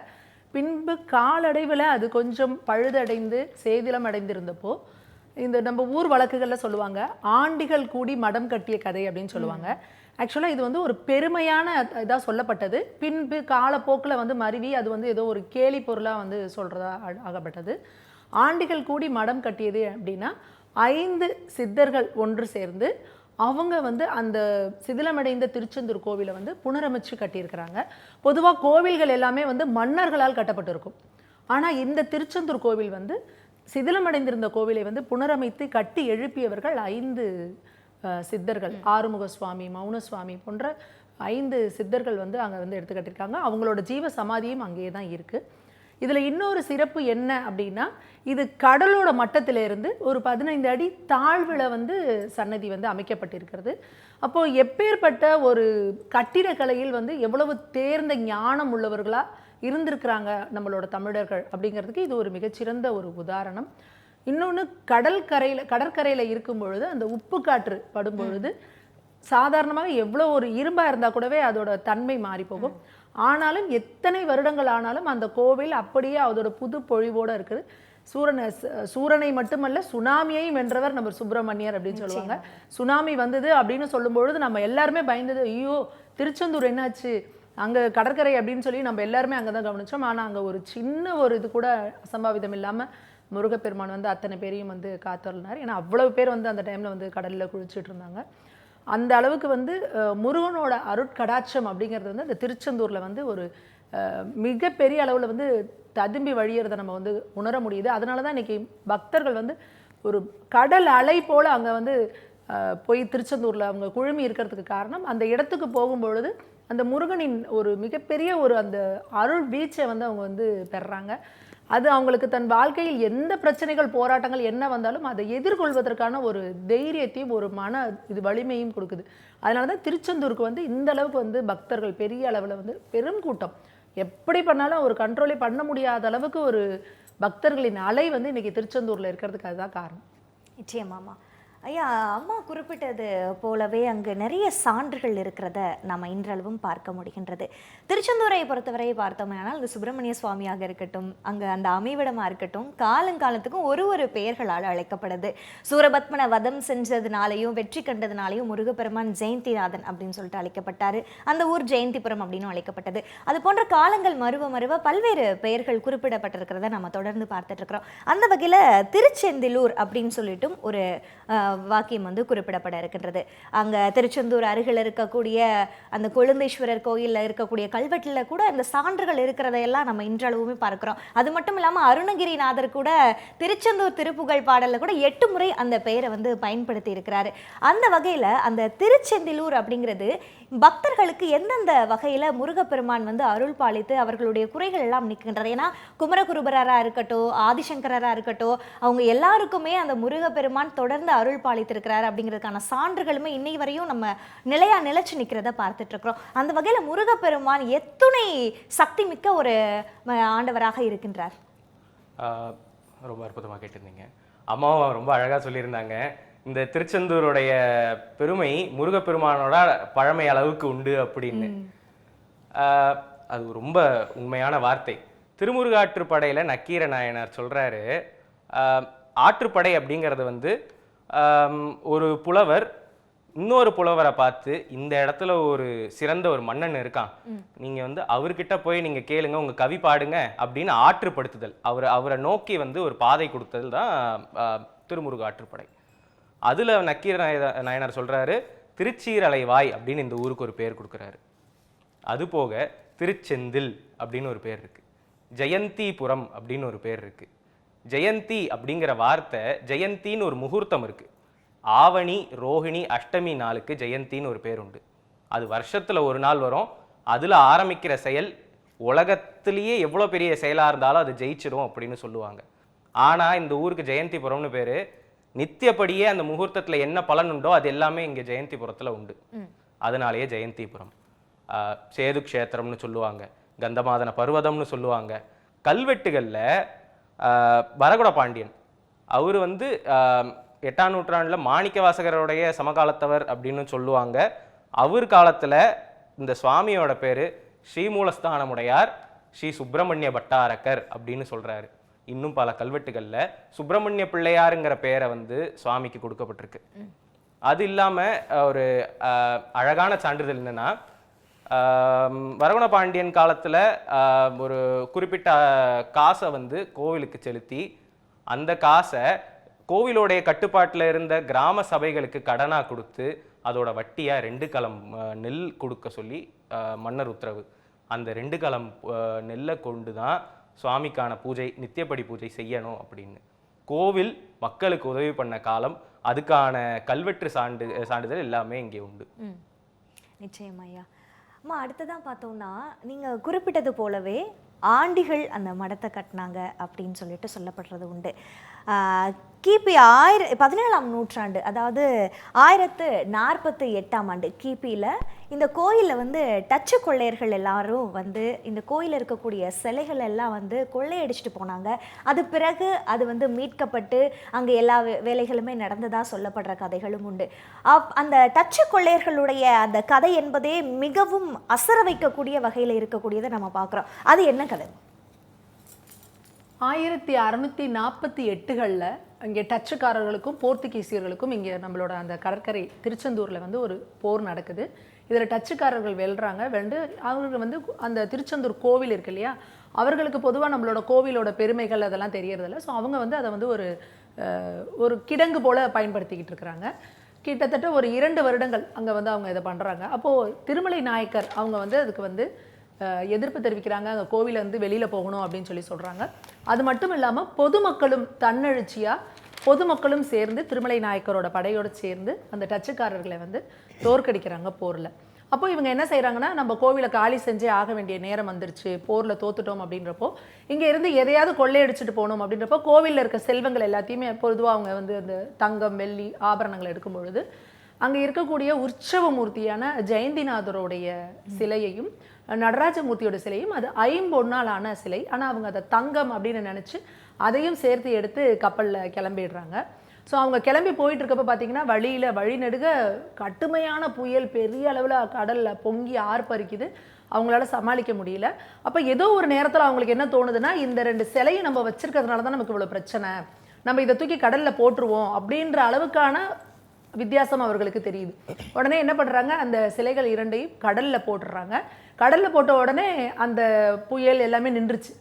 பின்பு காலடைவில் அது கொஞ்சம் பழுதடைந்து சேதிலம் அடைந்திருந்தப்போ இந்த நம்ம ஊர் வழக்குகளில் சொல்லுவாங்க, ஆண்டிகள் கூடி மடம் கட்டிய கதை அப்படின்னு சொல்லுவாங்க. ஆக்சுவலாக இது ஒரு பெருமையான இதாக சொல்லப்பட்டது. பின்பு காலப்போக்கில் மருவி அது ஏதோ ஒரு கேலி பொருளாக சொல்கிறதா ஆகப்பட்டது. ஆண்டிகள் கூடி மடம் கட்டியது அப்படின்னா 5 சித்தர்கள் ஒன்று சேர்ந்து அவங்க அந்த சிதிலமடைந்த திருச்செந்தூர் கோவிலை புனரமைச்சு கட்டியிருக்கிறாங்க. பொதுவாக கோவில்கள் எல்லாமே மன்னர்களால் கட்டப்பட்டிருக்கும். ஆனால் இந்த திருச்செந்தூர் கோவில் சிதிலமடைந்திருந்த கோவிலை புனரமைத்து கட்டி எழுப்பியவர்கள் 5 சித்தர்கள். ஆறுமுக சுவாமி, மௌன சுவாமி போன்ற 5 சித்தர்கள் அங்கே எடுத்து கட்டியிருக்காங்க. அவங்களோட ஜீவ சமாதியும் அங்கேயே தான் இருக்குது. இதில் இன்னொரு சிறப்பு என்ன அப்படின்னா, இது கடலோட மட்டத்திலிருந்து ஒரு 15 அடி தாழ்வில் சன்னதி அமைக்கப்பட்டிருக்கிறது. அப்போது எப்பேற்பட்ட ஒரு கட்டிடக்கலையில் எவ்வளவு தேர்ந்த ஞானம் உள்ளவர்களாக இருந்திருக்கிறாங்க நம்மளோட தமிழர்கள் அப்படிங்கிறதுக்கு இது ஒரு மிகச்சிறந்த ஒரு உதாரணம். இன்னொன்று, கடற்கரையில் இருக்கும் பொழுது அந்த உப்பு காற்று படும் பொழுது சாதாரணமாக எவ்வளோ ஒரு இரும்பாக இருந்தால் கூடவே அதோட தன்மை மாறி போகும். ஆனாலும் எத்தனை வருடங்கள் ஆனாலும் அந்த கோவில் அப்படியே அதோட புது பொழிவோடு இருக்குது. சூரனை மட்டுமல்ல சுனாமியையும் வென்றவர் நம்ம சுப்பிரமணியர் அப்படின்னு சொல்லுவாங்க. சுனாமி வந்தது அப்படின்னு சொல்லும்பொழுது நம்ம எல்லாருமே பயந்தது, ஐயோ திருச்செந்தூர் என்னாச்சு அங்கே கடற்கரை அப்படின்னு சொல்லி நம்ம எல்லாருமே அங்கே தான் கவனிச்சோம். ஆனால் அங்கே ஒரு சின்ன ஒரு இது கூட அசம்பாவிதம் இல்லாமல் முருகப்பெருமான் வந்து அத்தனை பேரையும் வந்து காத்தருளினார். ஏன்னா அவ்வளவு பேர் வந்து அந்த டைமில் வந்து கடலில் குளிச்சுட்டு இருந்தாங்க. அந்த அளவுக்கு வந்து முருகனோட அருட்கடாட்சம் அப்படிங்கிறது வந்து அந்த திருச்செந்தூரில் வந்து ஒரு மிகப்பெரிய அளவில் வந்து ததும்பி வழியறதை நம்ம வந்து உணர முடியுது. அதனால தான் இன்றைக்கி பக்தர்கள் வந்து ஒரு கடல் அலை போல் அங்கே வந்து போய் திருச்செந்தூரில் அவங்க குழுமி இருக்கிறதுக்கு காரணம், அந்த இடத்துக்கு போகும்பொழுது அந்த முருகனின் ஒரு மிகப்பெரிய ஒரு அந்த அருள் வீச்சை வந்து அவங்க வந்து பெறுறாங்க. அது அவங்களுக்கு தன் வாழ்க்கையில் எந்த பிரச்சனைகள் போராட்டங்கள் என்ன வந்தாலும் அதை எதிர்கொள்வதற்கான ஒரு தைரியத்தையும் ஒரு மன இது வலிமையும் கொடுக்குது. அதனால தான் திருச்செந்தூருக்கு வந்து இந்த அளவுக்கு வந்து பக்தர்கள் பெரிய அளவில் வந்து பெரும் கூட்டம், எப்படி பண்ணாலும் ஒரு கண்ட்ரோலே பண்ண முடியாத அளவுக்கு ஒரு பக்தர்களின் அலை வந்து இன்னைக்கு திருச்செந்தூரில் இருக்கிறதுக்கு அதுதான் காரணம். நிச்சயமாமா. ஐயா, அம்மா குறிப்பிட்டது போலவே அங்கு நிறைய சான்றுகள் இருக்கிறத நம்ம இன்றளவும் பார்க்க முடிகின்றது. திருச்செந்தூரை பொறுத்தவரை பார்த்தோம்னால் அந்த சுப்பிரமணிய சுவாமியாக இருக்கட்டும், அங்கே அந்த அமைவிடமாக இருக்கட்டும், காலங்காலத்துக்கும் ஒரு பெயர்களால் அழைக்கப்படுது. சூரபத்மனை வதம் செஞ்சதுனாலையும் வெற்றி கண்டதுனாலையும் முருகப்பெருமான் ஜெயந்திநாதன் அப்படின்னு சொல்லிட்டு அழைக்கப்பட்டார். அந்த ஊர் ஜெயந்திபுரம் அப்படின்னு அழைக்கப்பட்டது. அது போன்ற காலங்கள் மருவ பல்வேறு பெயர்கள் குறிப்பிடப்பட்டிருக்கிறத நம்ம தொடர்ந்து பார்த்துட்டு இருக்கிறோம். அந்த வகையில் திருச்செந்திலூர் அப்படின்னு சொல்லிட்டும் ஒரு வாக்கியம் வந்து குறிப்பிடப்பட இருக்கின்றது. அங்கே திருச்செந்தூர் அருகில் இருக்கக்கூடிய அந்த கொழுந்தேஸ்வரர் கோயிலில் இருக்கக்கூடிய கல்வெட்டில் கூட இந்த சான்றுகள் இருக்கிறதையெல்லாம் நம்ம இன்றளவுமே பார்க்கிறோம். அது மட்டும் இல்லாமல் அருணகிரிநாதர் கூட திருச்செந்தூர் திருப்புகழ் பாடலில் கூட 8 முறை அந்த பெயரை வந்து பயன்படுத்தி இருக்கிறாரு. அந்த வகையில் அந்த திருச்செந்திலூர் அப்படிங்கிறது பக்தர்களுக்கு எந்தெந்த வகையில் முருகப்பெருமான் வந்து அருள் பாலித்து அவர்களுடைய குறைகள் எல்லாம் நீக்குகின்றது? ஏன்னா குமரகுருபரராக இருக்கட்டும், ஆதிசங்கரராக இருக்கட்டும், அவங்க எல்லாருக்குமே அந்த முருகப்பெருமான் தொடர்ந்து அருள் பாலித்திருக்கிறார் அப்படிங்கிறதுக்கான சான்றுகளுமே இன்னை வரையும் நம்ம நிலைச்சு நிற்கிறத பார்த்துட்டு இருக்கிறோம். அந்த வகையில் முருகப்பெருமான் எத்துணை சக்தி மிக்க ஒரு ஆண்டவராக இருக்கின்றார்? ரொம்ப அற்புதமாக கேட்டிருந்தீங்க. அம்மாவும் ரொம்ப அழகாக சொல்லியிருந்தாங்க. இந்த திருச்செந்தூருடைய பெருமை முருகப்பெருமானோட பழமை அளவுக்கு உண்டு அப்படின்னு. அது ரொம்ப உண்மையான வார்த்தை. திருமுருகாற்றுப்படையில் நக்கீர நாயனார் சொல்றாரு, ஆற்றுப்படை அப்படிங்கிறது வந்து ஒரு புலவர் இன்னொரு புலவரை பார்த்து, இந்த இடத்துல ஒரு சிறந்த ஒரு மன்னன் இருக்கான், நீங்க வந்து அவர்கிட்ட போய் நீங்க கேளுங்க, உங்க கவி பாடுங்க அப்படின்னு ஆற்றுப்படுத்துதல், அவரை நோக்கி வந்து ஒரு பாதை கொடுத்தது தான் திருமுருக ஆற்றுப்படை. அதுல நக்கீர நாயனார் சொல்றாரு, திருச்சீரலைவாய் அப்படின்னு இந்த ஊருக்கு ஒரு பேர் கொடுக்குறாரு. அது போக திருச்செந்தில் அப்படின்னு ஒரு பேர் இருக்கு, ஜெயந்திபுரம் அப்படின்னு ஒரு பேர் இருக்கு. ஜெயந்தி அப்படிங்கிற வார்த்தை, ஜெயந்தின்னு ஒரு முகூர்த்தம் இருக்கு, ஆவணி ரோஹிணி அஷ்டமி நாளுக்கு ஜெயந்தின்னு ஒரு பேர் உண்டு. அது வருஷத்துல ஒரு நாள் வரும். அதுல ஆரம்பிக்கிற செயல் உலகத்திலேயே எவ்வளோ பெரிய செயலா இருந்தாலும் அது ஜெயிச்சிடும் அப்படின்னு சொல்லுவாங்க. ஆனா இந்த ஊருக்கு ஜெயந்திபுரம்னு பேரு. நித்தியப்படியே அந்த முகூர்த்தத்துல என்ன பலன் உண்டோ அது எல்லாமே இங்க ஜெயந்திபுரத்துல உண்டு. அதனாலேயே ஜெயந்திபுரம். சேது க்ஷேத்திரம்னு சொல்லுவாங்க, கந்தமாதன பர்வதம்னு சொல்லுவாங்க. கல்வெட்டுகள்ல வரகுட பாண்டியன் அவர் வந்து 8ஆம் நூற்றாண்டுல மாணிக்க வாசகருடைய சமகாலத்தவர் அப்படின்னு சொல்லுவாங்க. அவர் காலத்துல இந்த சுவாமியோட பேரு ஸ்ரீமூலஸ்தானமுடையார் ஸ்ரீ சுப்பிரமணிய பட்டாரக்கர் அப்படின்னு சொல்றாரு. இன்னும் பல கல்வெட்டுகள்ல சுப்பிரமணிய பிள்ளையாருங்கிற பெயரை வந்து சுவாமிக்கு கொடுக்கப்பட்டிருக்கு. அது இல்லாம ஒரு அழகான சான்றிதழ் என்னன்னா, வரகுண பாண்டியன் காலத்துல ஒரு குறிப்பிட்ட காசை வந்து கோவிலுக்கு செலுத்தி, அந்த காசை கோவிலோடைய கட்டுப்பாட்டில் இருந்த கிராம சபைகளுக்கு கடனா கொடுத்து அதோட வட்டியா 2 கலம் நெல் கொடுக்க சொல்லி மன்னர் உத்தரவு. அந்த 2 கலம் நெல்லை கொண்டு தான் சுவாமிக்கான பூஜை, நித்தியப்படி பூஜை செய்யணும் அப்படின்னு. கோவில் மக்களுக்கு உதவி பண்ண காலம், அதுக்கான கல்வெட்டு சான்றிதழ் எல்லாமே இங்கே உண்டு. நிச்சயம் ஐயா. அம்மா, அடுத்ததான் பார்த்தோம்னா நீங்கள் குறிப்பிட்டது போலவே ஆண்டிகள் அந்த மடத்தை கட்டினாங்க அப்படின்னு சொல்லிட்டு சொல்லப்படுறது உண்டு. கிபி 17ஆம் நூற்றாண்டு, அதாவது 1048ஆம் ஆண்டு கிபியில் இந்த கோயிலில் வந்து டச்சு கொள்ளையர்கள் எல்லாரும் வந்து இந்த கோயிலில் இருக்கக்கூடிய சிலைகள் எல்லாம் வந்து கொள்ளையடிச்சிட்டு போனாங்க. அது பிறகு அது வந்து மீட்கப்பட்டு அங்கே எல்லா வேலைகளுமே நடந்ததாக சொல்லப்படுற கதைகளும் உண்டு. அந்த டச்சு கொள்ளையர்களுடைய அந்த கதை என்பதே மிகவும் அசர வைக்கக்கூடிய வகையில் இருக்கக்கூடியதை நம்ம பார்க்குறோம். அது என்ன கதை? 1648களில் இங்கே டச்சுக்காரர்களுக்கும் போர்த்துகீசியர்களுக்கும் இங்கே நம்மளோட அந்த கடற்கரை திருச்செந்தூரில் வந்து ஒரு போர் நடக்குது. இதில் டச்சுக்காரர்கள் வெல்றாங்க. அவங்களுக்கு வந்து அந்த திருச்செந்தூர் கோவில் இருக்கு இல்லையா, அவர்களுக்கு பொதுவாக நம்மளோட கோவிலோட பெருமைகள் அதெல்லாம் தெரியறதில்ல. ஸோ அவங்க வந்து அதை வந்து ஒரு கிடங்கு போல் பயன்படுத்திக்கிட்டு இருக்கிறாங்க. கிட்டத்தட்ட ஒரு 2 வருடங்கள் அங்கே வந்து அவங்க இதை பண்ணுறாங்க. அப்போது திருமலை நாயக்கர் அவங்க வந்து அதுக்கு வந்து எதிர்ப்பு தெரிவிக்கிறாங்க. அந்த கோவிலை வந்து வெளியில் போகணும் அப்படின்னு சொல்கிறாங்க. அது மட்டும் இல்லாமல் பொதுமக்களும் தன்னெழுச்சியாக பொதுமக்களும் சேர்ந்து திருமலை நாயக்கரோட படையோடு சேர்ந்து அந்த டச்சுக்காரர்களை வந்து தோற்கடிக்கிறாங்க போரில். அப்போ இவங்க என்ன செய்கிறாங்கன்னா, நம்ம கோவிலை காலி செஞ்சே ஆக வேண்டிய நேரம் வந்துருச்சு, போரில் தோத்துட்டோம் அப்படின்றப்போ இங்கே இருந்து எதையாவது கொள்ளையடிச்சிட்டு போகணும் அப்படின்றப்போ கோவிலில் இருக்க செல்வங்கள் எல்லாத்தையுமே பொதுவாக அவங்க வந்து அந்த தங்கம் வெள்ளி ஆபரணங்கள் எடுக்கும் பொழுது அங்கே இருக்கக்கூடிய உற்சவ மூர்த்தியான ஜெயந்திநாதருடைய சிலையையும் நடராஜமூர்த்தியோட சிலையும் அது 5 பொன்னால் ஆன சிலை, ஆனால் அவங்க அதை தங்கம் அப்படின்னு நினச்சி அதையும் சேர்த்து எடுத்து கப்பலில் கிளம்பிடுறாங்க. ஸோ அவங்க கிளம்பி போயிட்டு இருக்கப்போ பார்த்தீங்கன்னா வழிநெடுக கடுமையான புயல் பெரிய அளவில் கடலில் பொங்கி ஆர்ப்பரிக்குது. அவங்களால சமாளிக்க முடியல. அப்போ ஏதோ ஒரு நேரத்தில் அவங்களுக்கு என்ன தோணுதுன்னா, இந்த 2 சிலையை நம்ம வச்சிருக்கிறதுனால தான் நமக்கு இவ்வளோ பிரச்சனை, நம்ம இதை தூக்கி கடலில் போட்டுருவோம் அப்படின்ற அளவுக்கான வித்தியாசம் அவர்களுக்கு தெரியுது. உடனே என்ன பண்ணுறாங்க, அந்த சிலைகள் 2ஐயும் கடலில் போட்டுடுறாங்க. கடலில் போட்ட உடனே அந்த புயல் எல்லாமே நின்றுச்சு.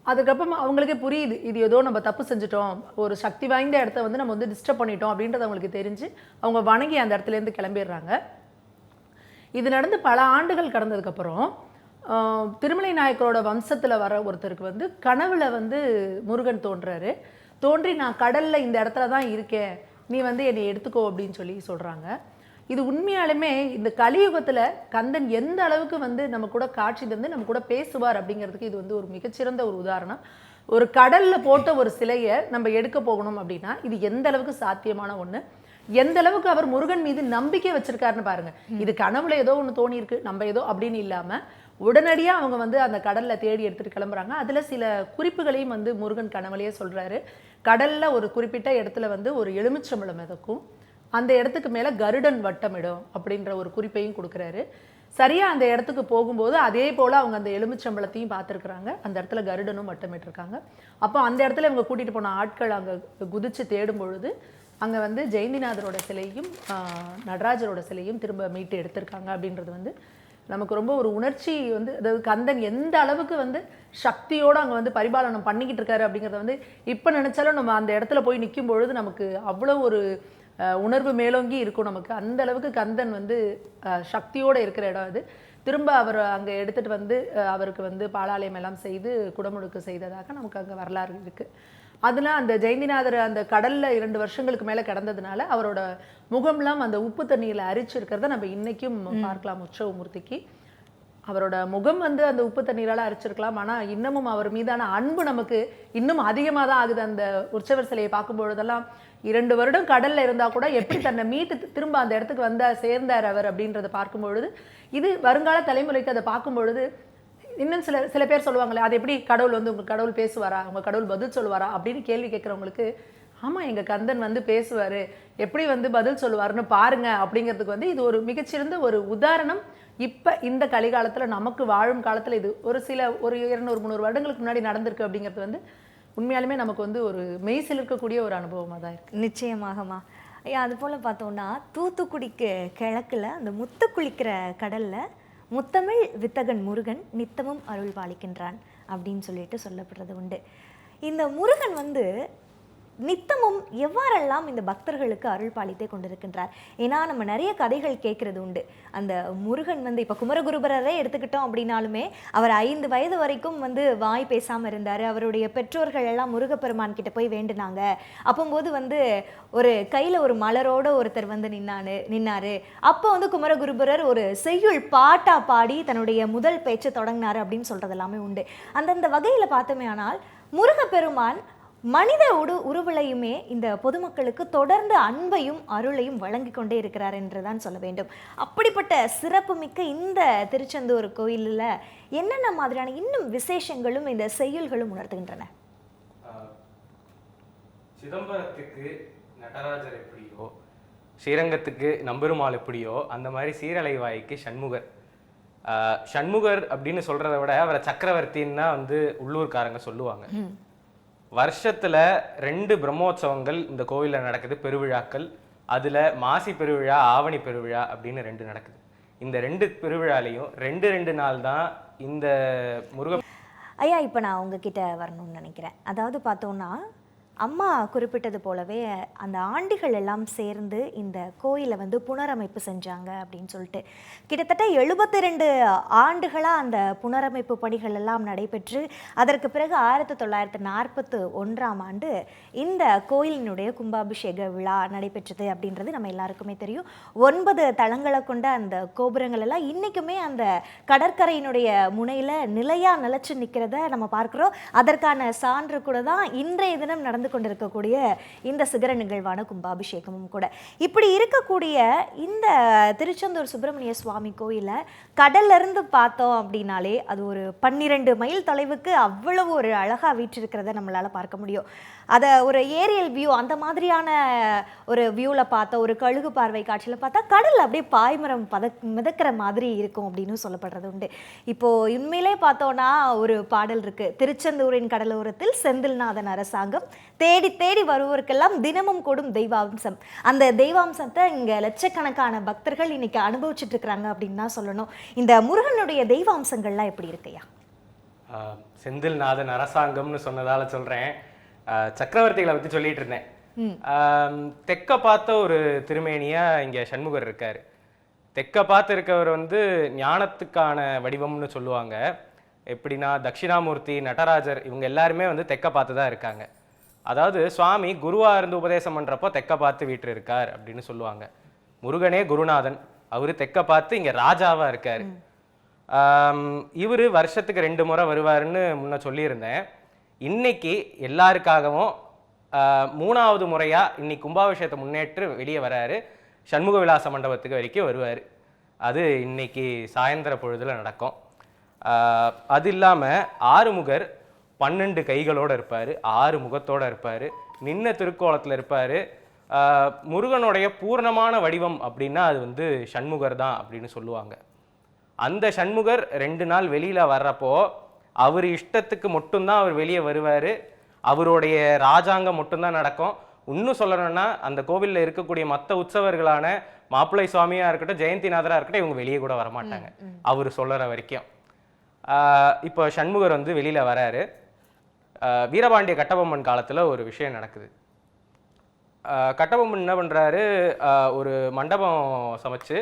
அதுக்கப்புறம் அவங்களுக்கே புரியுது, இது ஏதோ நம்ம தப்பு செஞ்சுட்டோம், ஒரு சக்தி வாய்ந்த இடத்த வந்து நம்ம வந்து டிஸ்டர்ப் பண்ணிட்டோம் அப்படின்றது அவங்களுக்கு தெரிஞ்சு அவங்க வணங்கி அந்த இடத்துலேருந்து கிளம்பிடுறாங்க. இது நடந்து பல ஆண்டுகள் கடந்ததுக்கப்புறம் திருமலை நாயக்கரோட வம்சத்தில் வர ஒருத்தருக்கு வந்து கனவுல வந்து முருகன் தோன்றி நான் கடலில் இந்த இடத்துல தான் இருக்கேன், நீ வந்து என்னை எடுத்துக்கோ அப்படின்னு சொல்கிறாங்க. இது உண்மையாலுமே இந்த கலியுகத்தில் கந்தன் எந்த அளவுக்கு வந்து நம்ம கூட காட்சி தந்து நம்ம கூட பேசுவார் அப்படிங்கிறதுக்கு இது வந்து ஒரு மிகச்சிறந்த ஒரு உதாரணம். ஒரு கடலில் போட்ட ஒரு சிலையை நம்ம எடுக்க போகணும் அப்படின்னா இது எந்த அளவுக்கு சாத்தியமான ஒன்று, எந்த அளவுக்கு அவர் முருகன் மீது நம்பிக்கை வச்சிருக்காருன்னு பாருங்க. இது கனவுல ஏதோ ஒன்று தோணி இருக்கு நம்ம ஏதோ அப்படின்னு இல்லாமல் உடனடியாக அவங்க வந்து அந்த கடலில் தேடி எடுத்துகிட்டு கிளம்புறாங்க. அதில் சில குறிப்புகளையும் வந்து முருகன் கனவுலையே சொல்கிறாரு. கடலில் ஒரு குறிப்பிட்ட இடத்துல வந்து ஒரு எலுமிச்சம்பழம் மிதக்கும், அந்த இடத்துக்கு மேலே கருடன் வட்டமிடும் அப்படின்ற ஒரு குறிப்பையும் கொடுக்குறாரு. சரியாக அந்த இடத்துக்கு போகும்போது அதே போல் அவங்க அந்த எலுமிச்சம்பழத்தையும் பார்த்துருக்குறாங்க, அந்த இடத்துல கருடனும் வட்டமிட்டிருக்காங்க. அப்போ அந்த இடத்துல இவங்க கூட்டிகிட்டு போன ஆட்கள் அங்கே குதித்து தேடும் பொழுது அங்கே வந்து ஜெயந்திநாதரோட சிலையும் நடராஜரோட சிலையும் திரும்ப மீட்டு எடுத்திருக்காங்க. அப்படின்றது வந்து நமக்கு ரொம்ப ஒரு உணர்ச்சி வந்து, அதாவது கந்தன் எந்த அளவுக்கு வந்து சக்தியோடு அங்கே வந்து பரிபாலனம் பண்ணிக்கிட்டு இருக்காரு அப்படிங்கிறத வந்து இப்போ நினச்சாலும் நம்ம அந்த இடத்துல போய் நிற்கும் பொழுது நமக்கு அவ்வளோ ஒரு உணர்வு மேலோங்கி இருக்கும். நமக்கு அந்த அளவுக்கு கந்தன் வந்து சக்தியோடு இருக்கிற இடம் அது. திரும்ப அவர் அங்கே எடுத்துகிட்டு வந்து அவருக்கு வந்து பாலாலயம் எல்லாம் செய்து குடமுழுக்கு செய்ததாக நமக்கு அங்கே வரலாறு இருக்குது. அதனால் அந்த ஜெயந்திநாதர் அந்த கடலில் 2 வருஷங்களுக்கு மேலே கிடந்ததுனால அவரோட முகம்லாம் அந்த உப்பு தண்ணியில் அரிச்சிருக்கிறத நம்ம இன்றைக்கும் பார்க்கலாம். உற்சவமூர்த்திக்கு அவரோட முகம் வந்து அந்த உப்பு தண்ணீரால் அரிச்சிருக்கலாம், ஆனால் இன்னமும் அவர் மீதான அன்பு நமக்கு இன்னும் அதிகமாக தான் ஆகுது. அந்த உற்சவர் சிலையை பார்க்கும்பொழுதெல்லாம் 2 வருடம் கடலில் இருந்தால் கூட எப்படி தன்னை மீட்டு திரும்ப அந்த இடத்துக்கு சேர்ந்தார் அவர் அப்படின்றத பார்க்கும்பொழுது, இது வருங்கால தலைமுறைக்கு அதை பார்க்கும்பொழுது இன்னும் சில பேர் சொல்லுவாங்களே, அது எப்படி கடவுள் வந்து உங்கள் கடவுள் பேசுவாரா, உங்கள் கடவுள் பதில் சொல்லுவாரா அப்படின்னு கேள்வி கேட்குறவங்களுக்கு, ஆமாம் எங்கள் கந்தன் வந்து பேசுவார், எப்படி வந்து பதில் சொல்லுவார்னு பாருங்க அப்படிங்கிறதுக்கு வந்து இது ஒரு மிகச்சிறந்த ஒரு உதாரணம். இப்போ இந்த கலிகாலத்தில் நமக்கு வாழும் காலத்தில் இது ஒரு 200-300 வருடங்களுக்கு முன்னாடி நடந்திருக்கு அப்படிங்கிறது வந்து உண்மையாலுமே நமக்கு வந்து ஒரு மெய்சில் இருக்கக்கூடிய ஒரு அனுபவமாக தான் இருக்குது. நிச்சயமாகமா. அது போல் பார்த்தோன்னா தூத்துக்குடிக்கு கிழக்கில் அந்த முத்து குளிக்கிற கடலில் முத்தமிழ் வித்தகன் முருகன் நித்தமும் அருள் பாலிக்கின்றான் அப்படின்னு சொல்லிட்டு சொல்லப்படுறது உண்டு. இந்த முருகன் வந்து நித்தமும் எவ்வாறெல்லாம் இந்த பக்தர்களுக்கு அருள் பாலித்தே கொண்டிருக்கின்றார். ஏன்னா நம்ம நிறைய கதைகள் கேட்கறது உண்டு. அந்த முருகன் வந்து இப்போ குமரகுருபரரே எடுத்துக்கிட்டோம் அப்படின்னாலுமே அவர் 5 வயது வரைக்கும் வந்து வாய் பேசாமல் இருந்தார். அவருடைய பெற்றோர்கள் எல்லாம் முருகப்பெருமான் கிட்ட போய் வேண்டுனாங்க. அப்போது வந்து ஒரு கையில் ஒரு மலரோட ஒருத்தர் வந்து நின்னாரு. அப்போ வந்து குமரகுருபரர் ஒரு செய்யுள் பாட்டா பாடி தன்னுடைய முதல் பேச்சை தொடங்கினார் அப்படின்னு சொல்றது எல்லாமே உண்டு. அந்தந்த வகையில் பார்த்தோமே ஆனால் முருகப்பெருமான் மனித உருவிலையுமே இந்த பொதுமக்களுக்கு தொடர்ந்து அன்பையும் அருளையும் வழங்கி கொண்டே இருக்கிறார் என்றுதான் சொல்ல வேண்டும். அப்படிப்பட்ட சிறப்புமிக்க இந்த திருச்செந்தூர் கோயிலில் என்னென்ன மாதிரியான இன்னும் விசேஷங்களும் இந்த செய்யுள்களும் உணர்த்துகின்றன? சிதம்பரத்துக்கு நடராஜர் எப்படியோ, ஸ்ரீரங்கத்துக்கு நம்பெருமாள் எப்படியோ, அந்த மாதிரி சீரலைவாய்க்கு சண்முகர் அப்படின்னு சொல்றதை விட அவரை சக்கரவர்த்தின்னு தான் வந்து உள்ளூர்காரங்க சொல்லுவாங்க. வருஷத்துல 2 பிரம்மோற்சவங்கள் இந்த கோவில்ல நடக்குது, பெருவிழாக்கள். அதுல மாசி பெருவிழா, ஆவணி பெருவிழா அப்படின்னு 2 நடக்குது. இந்த 2 பெருவிழாலையும் 2 நாள் தான் இந்த முருக. ஐயா, இப்போ நான் உங்ககிட்ட வரணும்னு நினைக்கிறேன். அதாவது பார்த்தோன்னா, அம்மா குறிப்பிட்டது போலவே அந்த ஆண்டிகள் எல்லாம் சேர்ந்து இந்த கோயிலை வந்து புனரமைப்பு செஞ்சாங்க அப்படின்னு சொல்லிட்டு கிட்டத்தட்ட 72 ஆண்டுகளாக அந்த புனரமைப்பு பணிகள் எல்லாம் நடைபெற்று அதற்கு பிறகு 1941ஆம் ஆண்டு இந்த கோயிலினுடைய கும்பாபிஷேக விழா நடைபெற்றது அப்படின்றது நம்ம எல்லாருக்குமே தெரியும். 9 தளங்களை கொண்ட அந்த கோபுரங்கள் எல்லாம் இன்றைக்குமே அந்த கடற்கரையினுடைய முனையில் நிலையாக நிலச்சி நிற்கிறத நம்ம பார்க்குறோம். அதற்கான சான்று கூட தான் இன்றைய தினம் நடந்து கொண்டிருக்கக்கூடிய இந்த சிகர நிகழ்வான கும்பாபிஷேகமும் கூட. இப்படி இருக்கக்கூடிய இந்த திருச்செந்தூர் சுப்பிரமணிய சுவாமி கோயிலை கடல்ல இருந்து பார்த்தோம் அப்படின்னாலே அது ஒரு 12 மைல் தொலைவுக்கு அவ்வளவு ஒரு அழகா வீற்றிருக்கிறத நம்மளால பார்க்க முடியும். அதை ஒரு ஏரியல் வியூ அந்த மாதிரியான ஒரு வியூவில் பார்த்தா, ஒரு கழுகு பார்வை காட்சியில் பார்த்தா கடல் அப்படியே பாய்மரம் மிதக்கிற மாதிரி இருக்கும் அப்படின்னு சொல்லப்படுறது உண்டு. இப்போ உண்மையிலே பார்த்தோன்னா ஒரு பாடல் இருக்கு, திருச்செந்தூரின் கடலோரத்தில் செந்தில்நாதன் அரசாங்கம் தேடி தேடி வருவோருக்கெல்லாம் தினமும் கூடும் தெய்வாம்சம். அந்த தெய்வாம்சத்தை இங்க லட்சக்கணக்கான பக்தர்கள் இன்னைக்கு அனுபவிச்சுட்டு இருக்கிறாங்க அப்படின்னு தான் சொல்லணும். இந்த முருகனுடைய தெய்வாம்சங்கள்லாம் எப்படி இருக்கையா? செந்தில்நாதன் அரசாங்கம்னு சொன்னதால சொல்றேன். சக்கரவர்த்திகளை பத்தி சொல்லிட்டு இருந்தேன். தெற்க பார்த்த ஒரு திருமேனியா இங்க சண்முகர் இருக்காரு. தெற்க பார்த்து இருக்கவர் வந்து ஞானத்துக்கான வடிவம்னு சொல்லுவாங்க. எப்படின்னா தட்சிணாமூர்த்தி, நடராஜர் இவங்க எல்லாருமே வந்து தெற்க பார்த்து தான் இருக்காங்க. அதாவது சுவாமி குருவா இருந்து உபதேசம் பண்றப்போ தெற்க பார்த்து வீட்டு இருக்கார் அப்படின்னு சொல்லுவாங்க. முருகனே குருநாதன், அவரு தெற்க பார்த்து இங்க ராஜாவா இருக்காரு. இவரு வருஷத்துக்கு 2 முறை வருவாருன்னு முன்ன சொல்லியிருந்தேன். இன்னைக்கு எல்லாருக்காகவும் 3வது முறையா இன்னைக்கு கும்பாபிஷேகத்தை முன்னேற்று வெளியே வராரு. சண்முக விலாச மண்டபத்துக்கு வரைக்கும் வருவார். அது இன்னைக்கு சாயந்தர பொழுதுல நடக்கும். அது இல்லாமல் ஆறுமுகர் 12 கைகளோடு இருப்பார், 6 முகத்தோடு இருப்பார், நின்ன திருக்கோலத்தில் இருப்பார். முருகனுடைய பூர்ணமான வடிவம் அப்படின்னா அது வந்து சண்முகர் தான் அப்படின்னு சொல்லுவாங்க. அந்த சண்முகர் 2 நாள் வெளியில் வர்றப்போ அவர் இஷ்டத்துக்கு மட்டும்தான் அவர் வெளியே வருவார். அவருடைய ராஜாங்கம் மட்டும்தான் நடக்கும். இன்னும் சொல்லணும்னா அந்த கோவிலில் இருக்கக்கூடிய மற்ற உற்சவர்களான மாப்பிள்ளை சுவாமியாக இருக்கட்டும், ஜெயந்திநாதராக இருக்கட்டும், இவங்க வெளியே கூட வரமாட்டாங்க அவர் சொல்கிற வரைக்கும். இப்போ சண்முகர் வந்து வெளியில் வராரு. வீரபாண்டிய கட்டபொம்மன் காலத்தில் ஒரு விஷயம் நடக்குது. கட்டபொம்மன் என்ன பண்ணுறாரு, ஒரு மண்டபம் சமைச்சு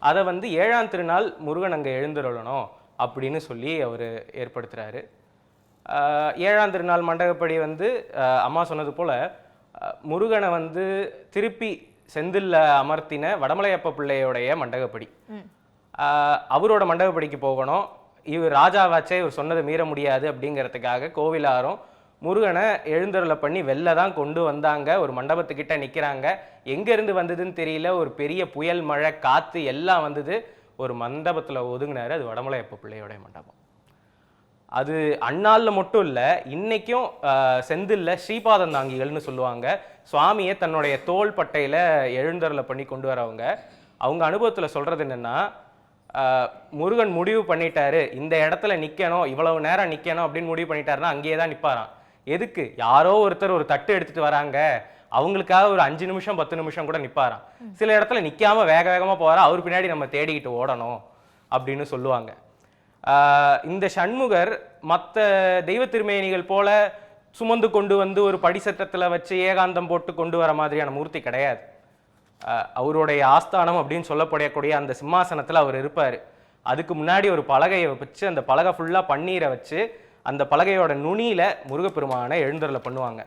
அதை வந்து 7ஆம் திருநாள் முருகன் அங்கே எழுந்துருளணும் அப்படின்னு சொல்லி அவர் ஏற்படுத்துகிறாரு. 7ஆம் திருநாள் மண்டபப்படி வந்து அம்மா சொன்னது போல் முருகனை வந்து திருப்பி செந்தில்ல அமர்த்தின வடமலையப்ப பிள்ளையோடைய மண்டபப்படி அவரோட மண்டபப்படிக்கு போகணும். இவர் ராஜாவாச்சே, இவர் சொன்னதை மீற முடியாது அப்படிங்கிறதுக்காக கோவிலாரும் முருகனை எழுந்தருளை பண்ணி வெளில தான் கொண்டு வந்தாங்க. ஒரு மண்டபத்துக்கிட்ட நிற்கிறாங்க. எங்கேருந்து வந்ததுன்னு தெரியல. ஒரு பெரிய புயல், மழை, காற்று எல்லாம் வந்தது. ஒரு மண்டபத்தில் ஒதுங்கினாரு. அது வடமலையப்ப பிள்ளையோடைய மண்டபம். அது அந்நாளில் மட்டும் இல்லை, இன்னைக்கும் செந்தில்ல ஸ்ரீபாதம் தாங்கிகள்னு சொல்லுவாங்க. சுவாமியை தன்னுடைய தோள் பட்டையில் எழுந்தருளை பண்ணி கொண்டு வரவங்க. அவங்க அனுபவத்தில் சொல்கிறது என்னென்னா, முருகன் முடிவு பண்ணிட்டாரு இந்த இடத்துல நிற்கணும், இவ்வளவு நேரம் நிற்கணும் அப்படின்னு முடிவு பண்ணிட்டாருன்னா அங்கேயே தான் நிற்பாராம். எதுக்கு? யாரோ ஒருத்தர் ஒரு தட்டு எடுத்துட்டு வராங்க, அவங்களுக்காக ஒரு 5 நிமிஷம் 10 நிமிஷம் கூட நிற்பாராம். சில இடத்துல நிற்காம வேக வேகமாக போகிறா, அவர் பின்னாடி நம்ம தேடிக்கிட்டு ஓடணும் அப்படின்னு சொல்லுவாங்க. இந்த சண்முகர் மற்ற தெய்வ திருமேனிகள் போல சுமந்து கொண்டு வந்து ஒரு படிசட்டத்தில் வச்சு ஏகாந்தம் போட்டு கொண்டு வர மாதிரியான மூர்த்தி கிடையாது. அவருடைய ஆஸ்தானம் அப்படின்னு சொல்லப்படக்கூடிய அந்த சிம்மாசனத்தில் அவர் இருப்பார். அதுக்கு முன்னாடி ஒரு பலகையை வச்சு அந்த பலகை ஃபுல்லாக பன்னீரை வச்சு அந்த பலகையோட நுனியில் முருகப்பெருமானை எழுந்தருளை பண்ணுவாங்க.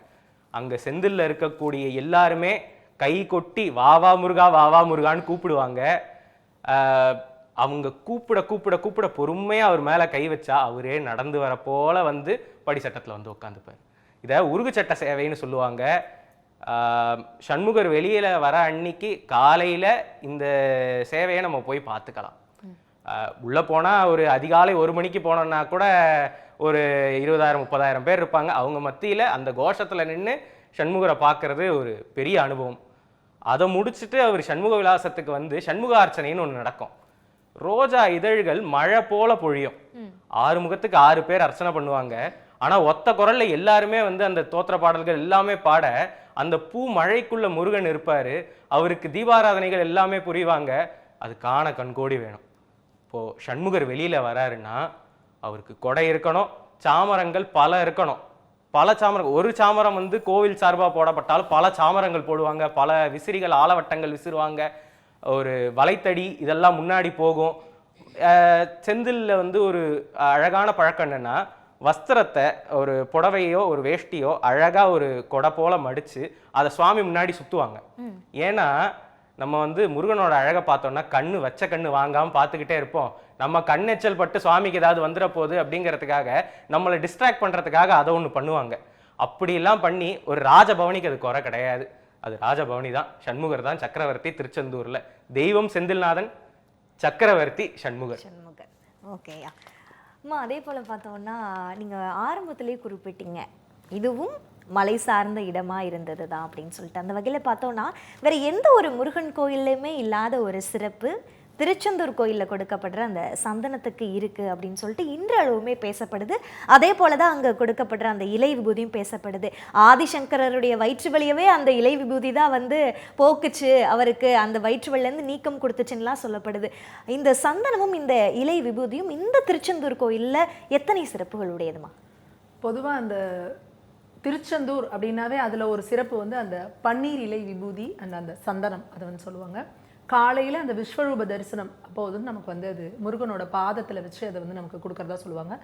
அங்கே செந்தில்ல இருக்கக்கூடிய எல்லாருமே கை கொட்டி வாவா முருகா வாவா முருகான்னு கூப்பிடுவாங்க. அவங்க கூப்பிட கூப்பிட கூப்பிட பொறுமையாக அவர் மேலே கை வச்சா அவரே நடந்து வர போல வந்து படிச்சட்டத்தில் வந்து உட்காந்துப்பார். இதை உருகுச்சட்ட சேவைன்னு சொல்லுவாங்க. சண்முகர் வெளியில் வர அன்னைக்கு காலையில் இந்த சேவையை நம்ம போய் பார்த்துக்கலாம். உள்ளே போனால் ஒரு அதிகாலை 1 மணிக்கு போனோம்னா கூட ஒரு 20,000-30,000 பேர் இருப்பாங்க. அவங்க மத்தியில் அந்த கோஷத்தில் நின்று சண்முகரை பார்க்கறது ஒரு பெரிய அனுபவம். அதை முடிச்சுட்டு அவர் சண்முக விலாசத்துக்கு வந்து சண்முக அர்ச்சனைன்னு ஒன்று நடக்கும். ரோஜா இதழ்கள் மழை போல பொழியும். 6 முகத்துக்கு 6 பேர் அர்ச்சனை பண்ணுவாங்க. ஆனா ஒத்த குரல்ல எல்லாருமே வந்து அந்த தோத்திர பாடல்கள் எல்லாமே பாட அந்த பூ மழைக்குள்ள முருகன் இருப்பாரு, அவருக்கு தீபாராதனைகள் எல்லாமே புரிவாங்க. அது காண கண்கோடி வேணும். இப்போ சண்முகர் வெளியில வராருன்னா அவருக்கு கொடை இருக்கணும், சாமரங்கள் பல இருக்கணும். பல சாமரம், ஒரு சாமரம் வந்து கோவில் சார்பாக போடப்பட்டாலும் பல சாமரங்கள் போடுவாங்க, பல விசிறிகள் ஆலவட்டங்கள் விசிறுவாங்க, ஒரு வலைத்தடி இதெல்லாம் முன்னாடி போகும். செந்தில்ல வந்து ஒரு அழகான பழக்கம் என்னன்னா, வஸ்திரத்தை ஒரு புடவையோ ஒரு வேஷ்டியோ அழகா ஒரு கொடை போல மடிச்சு அதை சுவாமி முன்னாடி சுத்துவாங்க. ஏன்னா நம்ம வந்து முருகனோட அழகை பார்த்தோம்னா கண்ணு வச்ச கண்ணு வாங்காம பார்த்துக்கிட்டே இருப்போம். நம்ம கண்ணெச்சல் பட்டு சுவாமிக்கு ஏதாவது வந்துட போகுது அப்படிங்கிறதுக்காக நம்மளை டிஸ்ட்ராக்ட் பண்றதுக்காக அதை ஒன்று பண்ணுவாங்க. அப்படிலாம் பண்ணி ஒரு ராஜபவனிக்கு அது குறை கிடையாது. அது ராஜபவனி தான். சண்முகர் தான் சக்கரவர்த்தி திருச்செந்தூர்ல. தெய்வம் செந்தில்நாதன், சக்கரவர்த்தி சண்முகர். சண்முகர். ஓகேயா அம்மா, அதே போல் பார்த்தோம்னா நீங்கள் ஆரம்பத்திலேயே குறிப்பிட்டீங்க இதுவும் மலை சார்ந்த இடமா இருந்தது தான் அப்படின்னு சொல்லிட்டு. அந்த வகையில் பார்த்தோம்னா வேற எந்த ஒரு முருகன் கோயில்லையுமே இல்லாத ஒரு சிறப்பு திருச்செந்தூர் கோயிலில் கொடுக்கப்படுற அந்த சந்தனத்துக்கு இருக்குது அப்படின்னு சொல்லிட்டு இன்றளவுமே பேசப்படுது. அதே போல தான் அங்கே கொடுக்கப்படுற அந்த இலை விபூதியும் பேசப்படுது. ஆதிசங்கரருடைய வயிற்று வலியவே அந்த இலை விபூதி தான் வந்து போக்குச்சு, அவருக்கு அந்த வயிற்று வலியிலேருந்து நீக்கம் கொடுத்துச்சுன்னெலாம் சொல்லப்படுது. இந்த சந்தனமும் இந்த இலை விபூதியும் இந்த திருச்செந்தூர் கோயிலில் எத்தனை சிறப்புகள் உடையதுமா? பொதுவாக அந்த திருச்செந்தூர் அப்படின்னாவே அதில் ஒரு சிறப்பு வந்து அந்த பன்னீர் இலை விபூதி அந்த சந்தனம் அதை வந்து சொல்லுவாங்க. காலையில் அந்த விஸ்வரூப தரிசனம் அப்போ வந்து நமக்கு வந்து அது முருகனோட பாதத்தில் வச்சு அதை வந்து நமக்கு கொடுக்குறதா சொல்லுவாங்க.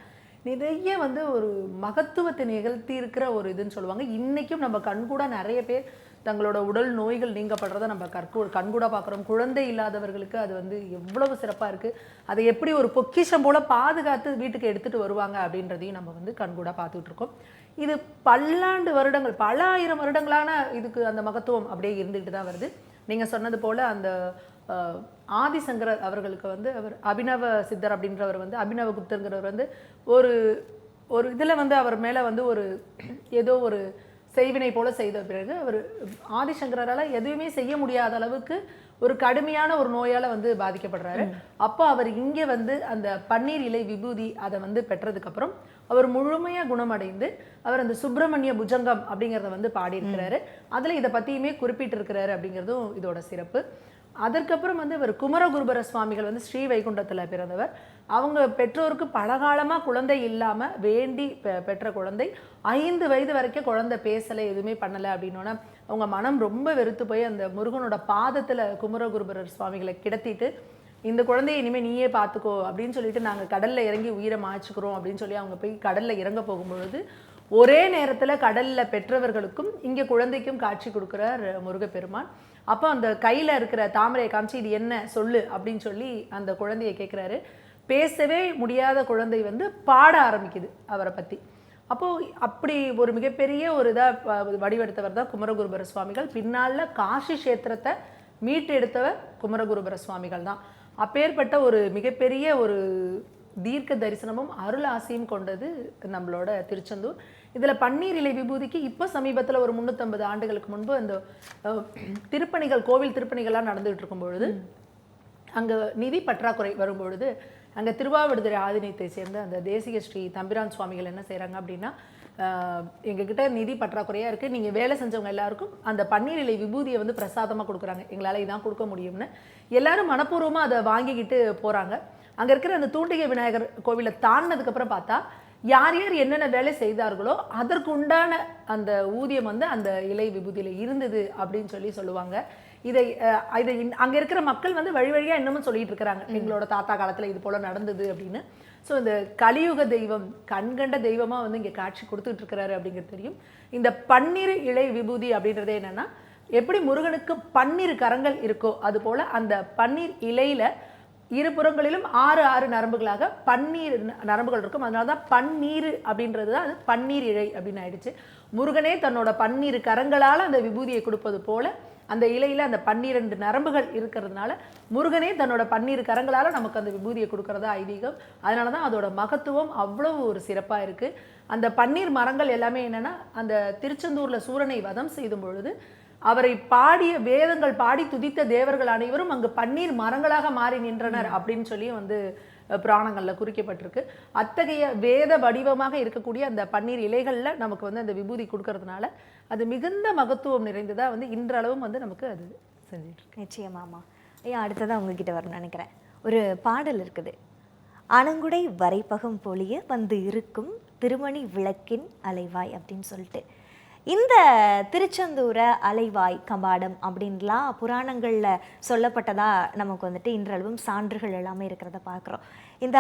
நிறைய வந்து ஒரு மகத்துவத்தை நிகழ்த்தி இருக்கிற ஒரு இதுன்னு சொல்லுவாங்க. இன்றைக்கும் நம்ம கண்கூட நிறைய பேர் தங்களோட உடல் நோய்கள் நீங்கப்படுறத நம்ம கண்கூட பார்க்குறோம். குழந்தை இல்லாதவர்களுக்கு அது வந்து எவ்வளவு சிறப்பாக இருக்குது, அதை எப்படி ஒரு பொக்கிஷம் போல் பாதுகாத்து வீட்டுக்கு எடுத்துகிட்டு வருவாங்க அப்படின்றதையும் நம்ம வந்து கண்கூட பார்த்துக்கிட்டு இருக்கோம். இது பல்லாண்டு வருடங்கள், பல ஆயிரம் வருடங்களான இதுக்கு அந்த மகத்துவம் அப்படியே இருந்துக்கிட்டு தான் வருது. நீங்கள் சொன்னது போல் அந்த ஆதிசங்கரர் அவர்களுக்கு வந்து அவர் அபினவ சித்தர் அப்படின்றவர் வந்து அபினவ குப்தருங்கிறவர் வந்து ஒரு ஒரு இதில் வந்து அவர் மேலே வந்து ஒரு ஏதோ ஒரு செய்வினை போல செய்த பிறகு அவர் ஆதிசங்கரால் எதுவுமே செய்ய முடியாத அளவுக்கு ஒரு கடுமையான ஒரு நோயால் வந்து பாதிக்கப்படுறாரு. அப்போ அவர் இங்கே வந்து அந்த பன்னீர் இலை விபூதி அதை வந்து பெற்றதுக்கப்புறம் அவர் முழுமையாக குணமடைந்து அவர் அந்த சுப்பிரமணிய புஜங்கம் அப்படிங்கிறத வந்து பாடியிருக்கிறாரு. அதில் இதை பற்றியுமே குறிப்பிட்டிருக்கிறாரு அப்படிங்கிறதும் இதோட சிறப்பு. அதற்கப்புறம் வந்து அவர் குமரகுருபர சுவாமிகள் வந்து ஸ்ரீ வைகுண்டத்தில் பிறந்தவர். அவங்க பெற்றோருக்கு பலகாலமாக குழந்தை இல்லாமல் வேண்டி பெற்ற குழந்தை 5 வயது வரைக்கும் குழந்தை பேசலை, எதுவுமே பண்ணலை அப்படின்னோன்னா அவங்க மனம் ரொம்ப வெறுத்து போய் அந்த முருகனோட பாதத்தில் குமரகுருபரர் சுவாமிகளை கிடத்திட்டு இந்த குழந்தைய இனிமேல் நீயே பார்த்துக்கோ அப்படின்னு சொல்லிட்டு நாங்கள் கடலில் இறங்கி உயிரை மாய்ச்சிக்கிறோம் அப்படின்னு சொல்லி அவங்க போய் கடலில் இறங்க போகும்பொழுது ஒரே நேரத்தில் கடலில் பெற்றவர்களுக்கும் இங்கே குழந்தைக்கும் காட்சி கொடுக்குறார் முருகப்பெருமான். அப்போ அந்த கையில் இருக்கிற தாமரையை காமிச்சு இது என்ன சொல்லு அப்படின்னு சொல்லி அந்த குழந்தையை கேட்குறாரு. பேசவே முடியாத குழந்தை வந்து பாட ஆரம்பிக்குது அவரை பற்றி. அப்போது அப்படி ஒரு மிகப்பெரிய ஒரு இதாக வடிவெடுத்தவர் தான் குமரகுருபர சுவாமிகள். பின்னால் காஷி கஷேத்திரத்தை மீட்டு எடுத்தவர் குமரகுருபர சுவாமிகள் தான். அப்பேற்பட்ட ஒரு மிகப்பெரிய ஒரு தீர்க்க தரிசனமும் அருள் ஆசையும் கொண்டது நம்மளோட திருச்செந்தூர். இதில் பன்னீர் இலை விபூதிக்கு இப்போ சமீபத்தில் ஒரு 350 ஆண்டுகளுக்கு முன்பு அந்த திருப்பணிகள், கோவில் திருப்பணிகள்லாம் நடந்துகிட்டு இருக்கும் பொழுது அங்கே நிதி பற்றாக்குறை வரும்பொழுது அங்கே திருவாவடுதுறை ஆதீனத்தை சேர்ந்த அந்த தேசிக ஸ்ரீ தம்பிரான் சுவாமிகள் என்ன செய்கிறாங்க அப்படின்னா, எங்ககிட்ட நிதி பற்றாக்குறையாக இருக்குது, நீங்கள் வேலை செஞ்சவங்க எல்லாருக்கும் அந்த பன்னீர் இலை விபூதியை வந்து பிரசாதமாக கொடுக்குறாங்க, எங்களால் இதான் கொடுக்க முடியும்னு எல்லாரும் மனப்பூர்வமாக அதை வாங்கிக்கிட்டு போகிறாங்க. அங்கே இருக்கிற அந்த தூண்டிகை விநாயகர் கோவிலை தாண்டினதுக்கப்புறம் பார்த்தா யார் யார் என்னென்ன வேலை செய்தார்களோ அதற்கு உண்டான அந்த ஊதியம் வந்து அந்த இலை விபூதியில் இருந்தது அப்படின்னு சொல்லுவாங்க. இதை அங்கே இருக்கிற மக்கள் வந்து வழி வழியாக இன்னமும் சொல்லிட்டு இருக்கிறாங்க, எங்களோட தாத்தா காலத்தில் இது போல் நடந்தது அப்படின்னு. ஸோ இந்த கலியுக தெய்வம், கண்கண்ட தெய்வமாக வந்து இங்கே காட்சி கொடுத்துட்டு இருக்கிறாரு அப்படிங்கிறது தெரியும். இந்த பன்னீர் இலை விபூதி அப்படின்றதே என்னென்னா, எப்படி முருகனுக்கு 12 கரங்கள் இருக்கோ அது போல் அந்த பன்னீர் இலையில் இருபுறங்களிலும் 6 நரம்புகளாக பன்னீர் நரம்புகள் இருக்கும். அதனால தான் பன்னீர் அப்படின்றது தான் அது பன்னீர் இழை அப்படின்னு ஆயிடுச்சு. முருகனே தன்னோட 12 கரங்களால் அந்த விபூதியை கொடுப்பது போல அந்த இலையில் அந்த 12 நரம்புகள் இருக்கிறதுனால முருகனே தன்னோட 12 கரங்களால் நமக்கு அந்த விபூதியை கொடுக்கறதா ஐதீகம். அதனால தான் அதோட மகத்துவம் அவ்வளவு ஒரு சிறப்பாக இருக்குது. அந்த பன்னீர் மரங்கள் எல்லாமே என்னென்னா, அந்த திருச்செந்தூரில் சூரனை வதம் செய்யும் பொழுது அவரை பாடிய வேதங்கள் பாடி துதித்த தேவர்கள் அனைவரும் அங்கு பன்னீர் மரங்களாக மாறி நின்றனர் அப்படின்னு சொல்லி வந்து புராணங்களில் குறிக்கப்பட்டிருக்கு. அத்தகைய வேத வடிவமாக இருக்கக்கூடிய அந்த பன்னீர் இலைகளில் நமக்கு வந்து அந்த விபூதி கொடுக்கறதுனால அது மிகுந்த மகத்துவம் நிறைந்ததாக வந்து இன்றளவும் வந்து நமக்கு அது செஞ்சுட்டு இருக்கு. நிச்சயமாமா. ஐயா, அடுத்ததான் உங்ககிட்ட வரணும்னு நினைக்கிறேன். ஒரு பாடல் இருக்குது, அணங்குடை வரைப்பகம் பொழிய வந்து இருக்கும் திருமணி விளக்கின் அலைவாய் அப்படின்னு சொல்லிட்டு. இந்த திருச்செந்தூர அலைவாய் கபாடம் அப்படின்லாம் புராணங்களில் சொல்லப்பட்டதா நமக்கு வந்துட்டு இன்றளவும் சான்றுகள் எல்லாமே இருக்கிறத பார்க்குறோம். இந்த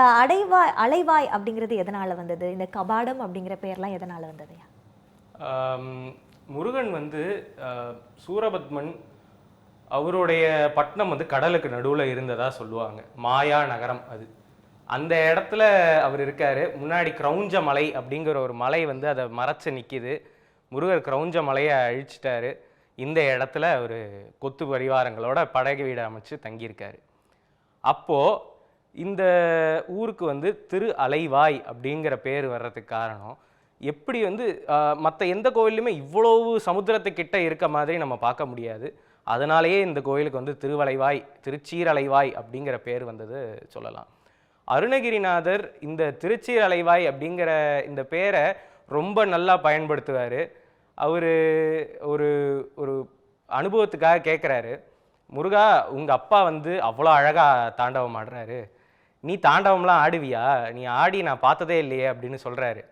அலைவாய் அப்படிங்கிறது எதனால் வந்தது? இந்த கபாடம் அப்படிங்கிற பேர்லாம் எதனால் வந்தது? முருகன் வந்து சூரபத்மன் அவருடைய பட்டணம் வந்து கடலுக்கு நடுவில் இருந்ததா சொல்லுவாங்க. மாயா நகரம் அது. அந்த இடத்துல அவர் இருக்காரு. முன்னாடி கிரௌஞ்ச மலை அப்படிங்கிற ஒரு மலை வந்து அதை மறைச்சு நிற்கிது. முருகர் கிரௌஞ்ச மலையை அழிச்சிட்டாரு. இந்த இடத்துல அவர் கொத்து பரிவாரங்களோட படகு வீடு அமைச்சு தங்கியிருக்காரு. அப்போது இந்த ஊருக்கு வந்து திரு அலைவாய் அப்படிங்கிற பேர் வர்றதுக்கு காரணம், எப்படி வந்து மற்ற எந்த கோவில்லையுமே இவ்வளவு சமுத்திரத்துக்கிட்ட இருக்க மாதிரி நம்ம பார்க்க முடியாது. அதனாலேயே இந்த கோயிலுக்கு வந்து திருவலைவாய், திருச்சீரலைவாய் அப்படிங்கிற பேர் வந்தது சொல்லலாம். அருணகிரிநாதர் இந்த திருச்சீரலைவாய் அப்படிங்கிற இந்த பேரை ரொம்ப நல்லா பயன்படுத்துவார். அவர் ஒரு ஒரு அனுபவத்துக்காக கேட்குறாரு, முருகா உங்கள் அப்பா வந்து அவ்வளோ அழகாக தாண்டவம் ஆடுறாரு, நீ தாண்டவம்லாம் ஆடுவியா? நீ ஆடி நான் பார்த்ததே இல்லையே அப்படின்னு சொல்கிறாரு.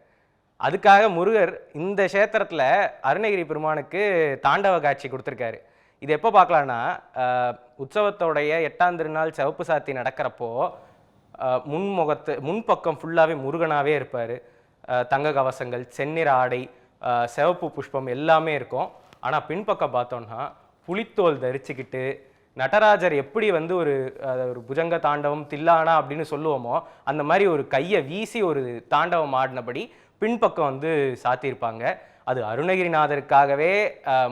அதுக்காக முருகர் இந்த க்ஷேத்திரத்தில் அருணகிரி பெருமானுக்கு தாண்டவ காட்சி கொடுத்துருக்காரு. இது எப்போ பார்க்கலான்னா, உற்சவத்தோடைய 8ஆம் திருநாள் சிவப்பு சாத்தி நடக்கிறப்போ முன்பக்கம் ஃபுல்லாகவே முருகனாகவே இருப்பார். தங்க கவசங்கள், செந்நிற ஆடை, சிவப்பு புஷ்பம் எல்லாமே இருக்கும். ஆனால் பின்பக்கம் பார்த்தோன்னா புலித்தோல் தரிச்சுக்கிட்டு நடராஜர் எப்படி வந்து ஒரு புஜங்க தாண்டவம் தில்லானா அப்படின்னு சொல்லுவோமோ அந்த மாதிரி ஒரு கையை வீசி ஒரு தாண்டவம் ஆடினபடி பின்பக்கம் வந்து சாத்தியிருப்பாங்க. அது அருணகிரிநாதருக்காகவே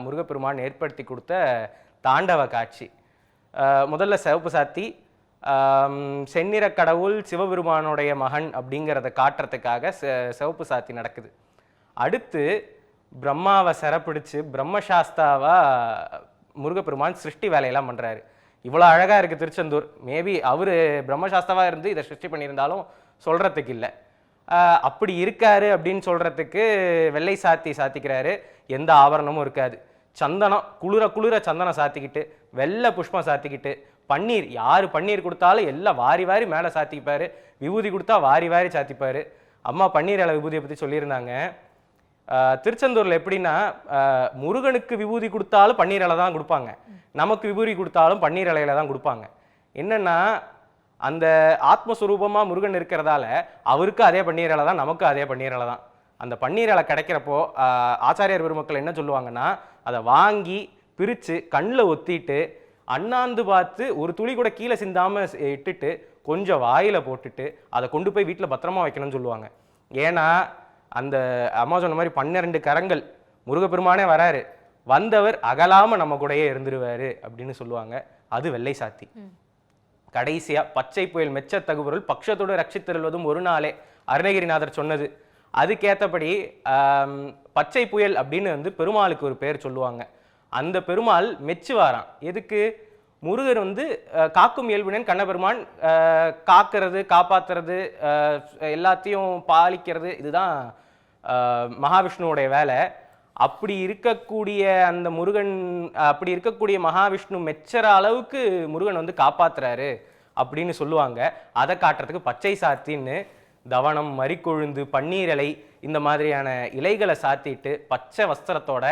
முருகப்பெருமான் ஏற்படுத்தி கொடுத்த தாண்டவ காட்சி. முதல்ல சிவப்பு சாத்தி, செந்நிற கடவுள் சிவபெருமானுடைய மகன் அப்படிங்கிறத காட்டுறதுக்காக சிவப்பு சாத்தி நடக்குது. அடுத்து பிரம்மாவை சிறப்பிடிச்சு பிரம்மசாஸ்தாவா முருகப்பெருமான் சிருஷ்டி வேலையெல்லாம் பண்ணுறாரு. இவ்வளோ அழகாக இருக்குது திருச்செந்தூர். மேபி அவர் பிரம்மசாஸ்தாவாக இருந்து இதை சிருஷ்டி பண்ணியிருந்தாலும் சொல்கிறதுக்கு இல்லை. அப்படி இருக்காரு அப்படின்னு சொல்கிறதுக்கு வெள்ளை சாத்தி சாத்திக்கிறாரு. எந்த ஆபரணமும் இருக்காது. சந்தனம் குளிர குளிர சந்தனம் சாத்திக்கிட்டு, வெள்ளை புஷ்பம் சாத்திக்கிட்டு, பன்னீர் யார் பன்னீர் கொடுத்தாலும் எல்லாம் வாரி வாரி மேலே சாத்திப்பார். விபூதி கொடுத்தா வாரி வாரி சாத்திப்பார். அம்மா பன்னீர் இலை விபூதியை பற்றி சொல்லியிருந்தாங்க. திருச்செந்தூரில் எப்படின்னா, முருகனுக்கு விபூதி கொடுத்தாலும் பன்னீர் இலை தான் கொடுப்பாங்க, நமக்கு விபூதி கொடுத்தாலும் பன்னீர் இலையில தான் கொடுப்பாங்க. என்னென்னா, அந்த ஆத்மஸ்வரூபமாக முருகன் இருக்கிறதால அவருக்கு அதே பன்னீர் இலை தான், நமக்கு அதே பன்னீர் இலை தான். அந்த பன்னீர் இலை கிடைக்கிறப்போ ஆச்சாரியர் பெருமக்கள் என்ன சொல்லுவாங்கன்னா, அதை வாங்கி பிரித்து கண்ணில் ஒத்திட்டு அண்ணாந்து பார்த்து ஒரு துளி கூட கீழே சிந்தாமல் இட்டுட்டு கொஞ்சம் வாயில் போட்டுட்டு அதை கொண்டு போய் வீட்டில் பத்திரமா வைக்கணும்னு சொல்லுவாங்க. ஏன்னா அந்த அம்மா சொன்ன மாதிரி 12 கரங்கள் முருகப்பெருமானே வராரு, வந்தவர் அகலாமல் நம்ம கூடயே இருந்துருவாரு அப்படின்னு சொல்லுவாங்க. அது வெள்ளை சாத்தி. கடைசியா பச்சை புயல் மெச்ச தகுபொருள் பட்சத்தோடு ரட்சித்தருள்வதும் ஒரு நாளே அருணகிரிநாதர் சொன்னது. அதுக்கேற்றபடி பச்சை புயல் அப்படின்னு வந்து பெருமாளுக்கு ஒரு பேர் சொல்லுவாங்க. அந்த பெருமாள் மெச்சுவாராம். எதுக்கு? முருகர் வந்து காக்கும் இயல்புடன் கண்ணபெருமான் காக்கிறது, காப்பாற்றுறது, எல்லாத்தையும் பாலிக்கிறது, இதுதான் மகாவிஷ்ணுவோடைய வேலை. அப்படி இருக்கக்கூடிய அந்த முருகன், அப்படி இருக்கக்கூடிய மகாவிஷ்ணு மெச்சற அளவுக்கு முருகன் வந்து காப்பாத்துறாரு அப்படின்னு சொல்லுவாங்க. அதை காட்டுறதுக்கு பச்சை சாத்தின்னு தவனம், மறிக்கொழுந்து, பன்னீர் இலை இந்த மாதிரியான இலைகளை சாத்திட்டு பச்சை வஸ்திரத்தோட